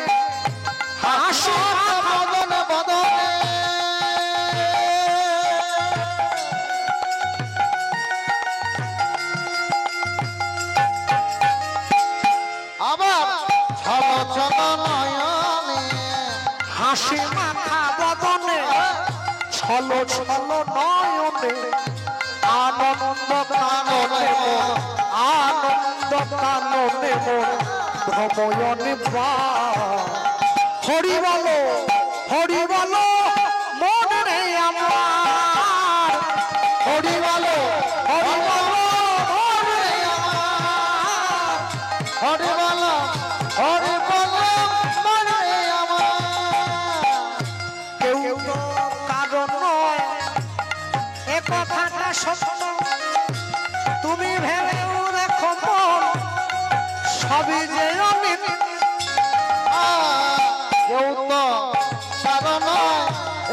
হাসি মাখা বদনে বদনে, আবার ছলো ছলো নয়নে, হাসি মাখা বদনে, ছলো ছলো নয়নে, আনন্দ কাননে মন, আনন্দ কাননে মন ভ্রময়নী বা। হরি বলো, হরি বলো মনে রে আমার, হরি বলো, হরি বলো মনে রে আমার, হরি বল, হরি বল মনে আমার। কেউ তো কারণ নয়, এ কথাটা সত্য, তুমি ভেবেও দেখো মন, সবই যে অমিত। কেউ তো সারা নয়,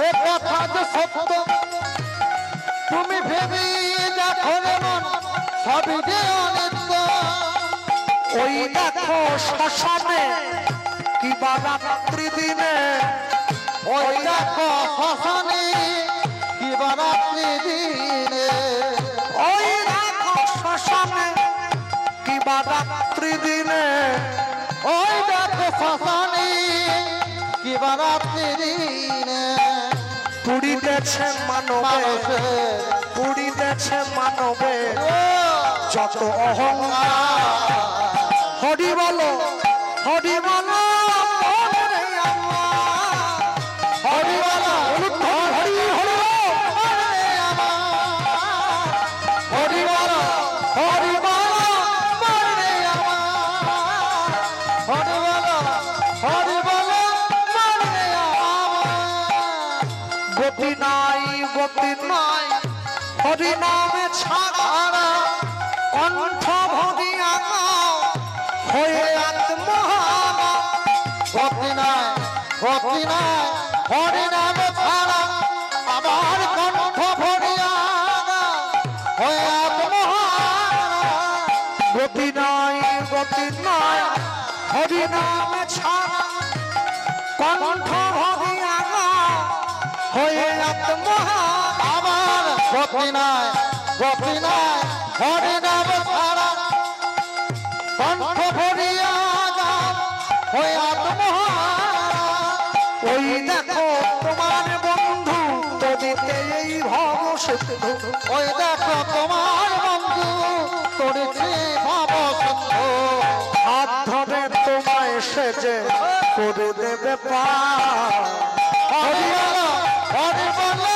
এ কথা যে সত্য, তুমি ভেবে দেখো রে মন, সবই যে অনিত্য। ওই দেখো শ্মশানে কিবা রাত্রি দিনে, ওই দেখো শ্মশানে কিবা রাত্রি দিনে, ওই রাত্রি দিনে ওই দেখো শ্মশানি কি বারাত্রি দিনে পুড়িতেছে মানবে মানুষের পুড়িতেছে মানবে যত অহংকার হরি বলো হরি বলো মনে আমার। হরি বলো হরি হরি হরি বলো হরি বলো মনে আমার। হরি বলো হরি বলো মনে আমার গতি নাই হরি নামে ছাড়া কণ্ঠ ভরিয়া হয়ে আত্মহারা। গতি নাই হরি নাম ছাড়া আমার কণ্ঠ ভরিয়া হয়ে আত্মহারা। গতি নাই হরি নামে ছাড়া কণ্ঠ ভরিয়া হয়ে আত্মহারা। আমার গতি নাই হরি নাম ছাড়া কণ্ঠ ভরিয়া হয়ে আত্মহারা। ওই দেখো তোমার বন্ধু তদিতে এই ভব সিন্ধু। ওই দেখো তোমার বন্ধু করেছে ভাব সিন্ধু। হাত ধরে তোমায় সেজে করে দেবে পার। হরি বলো হরি বলো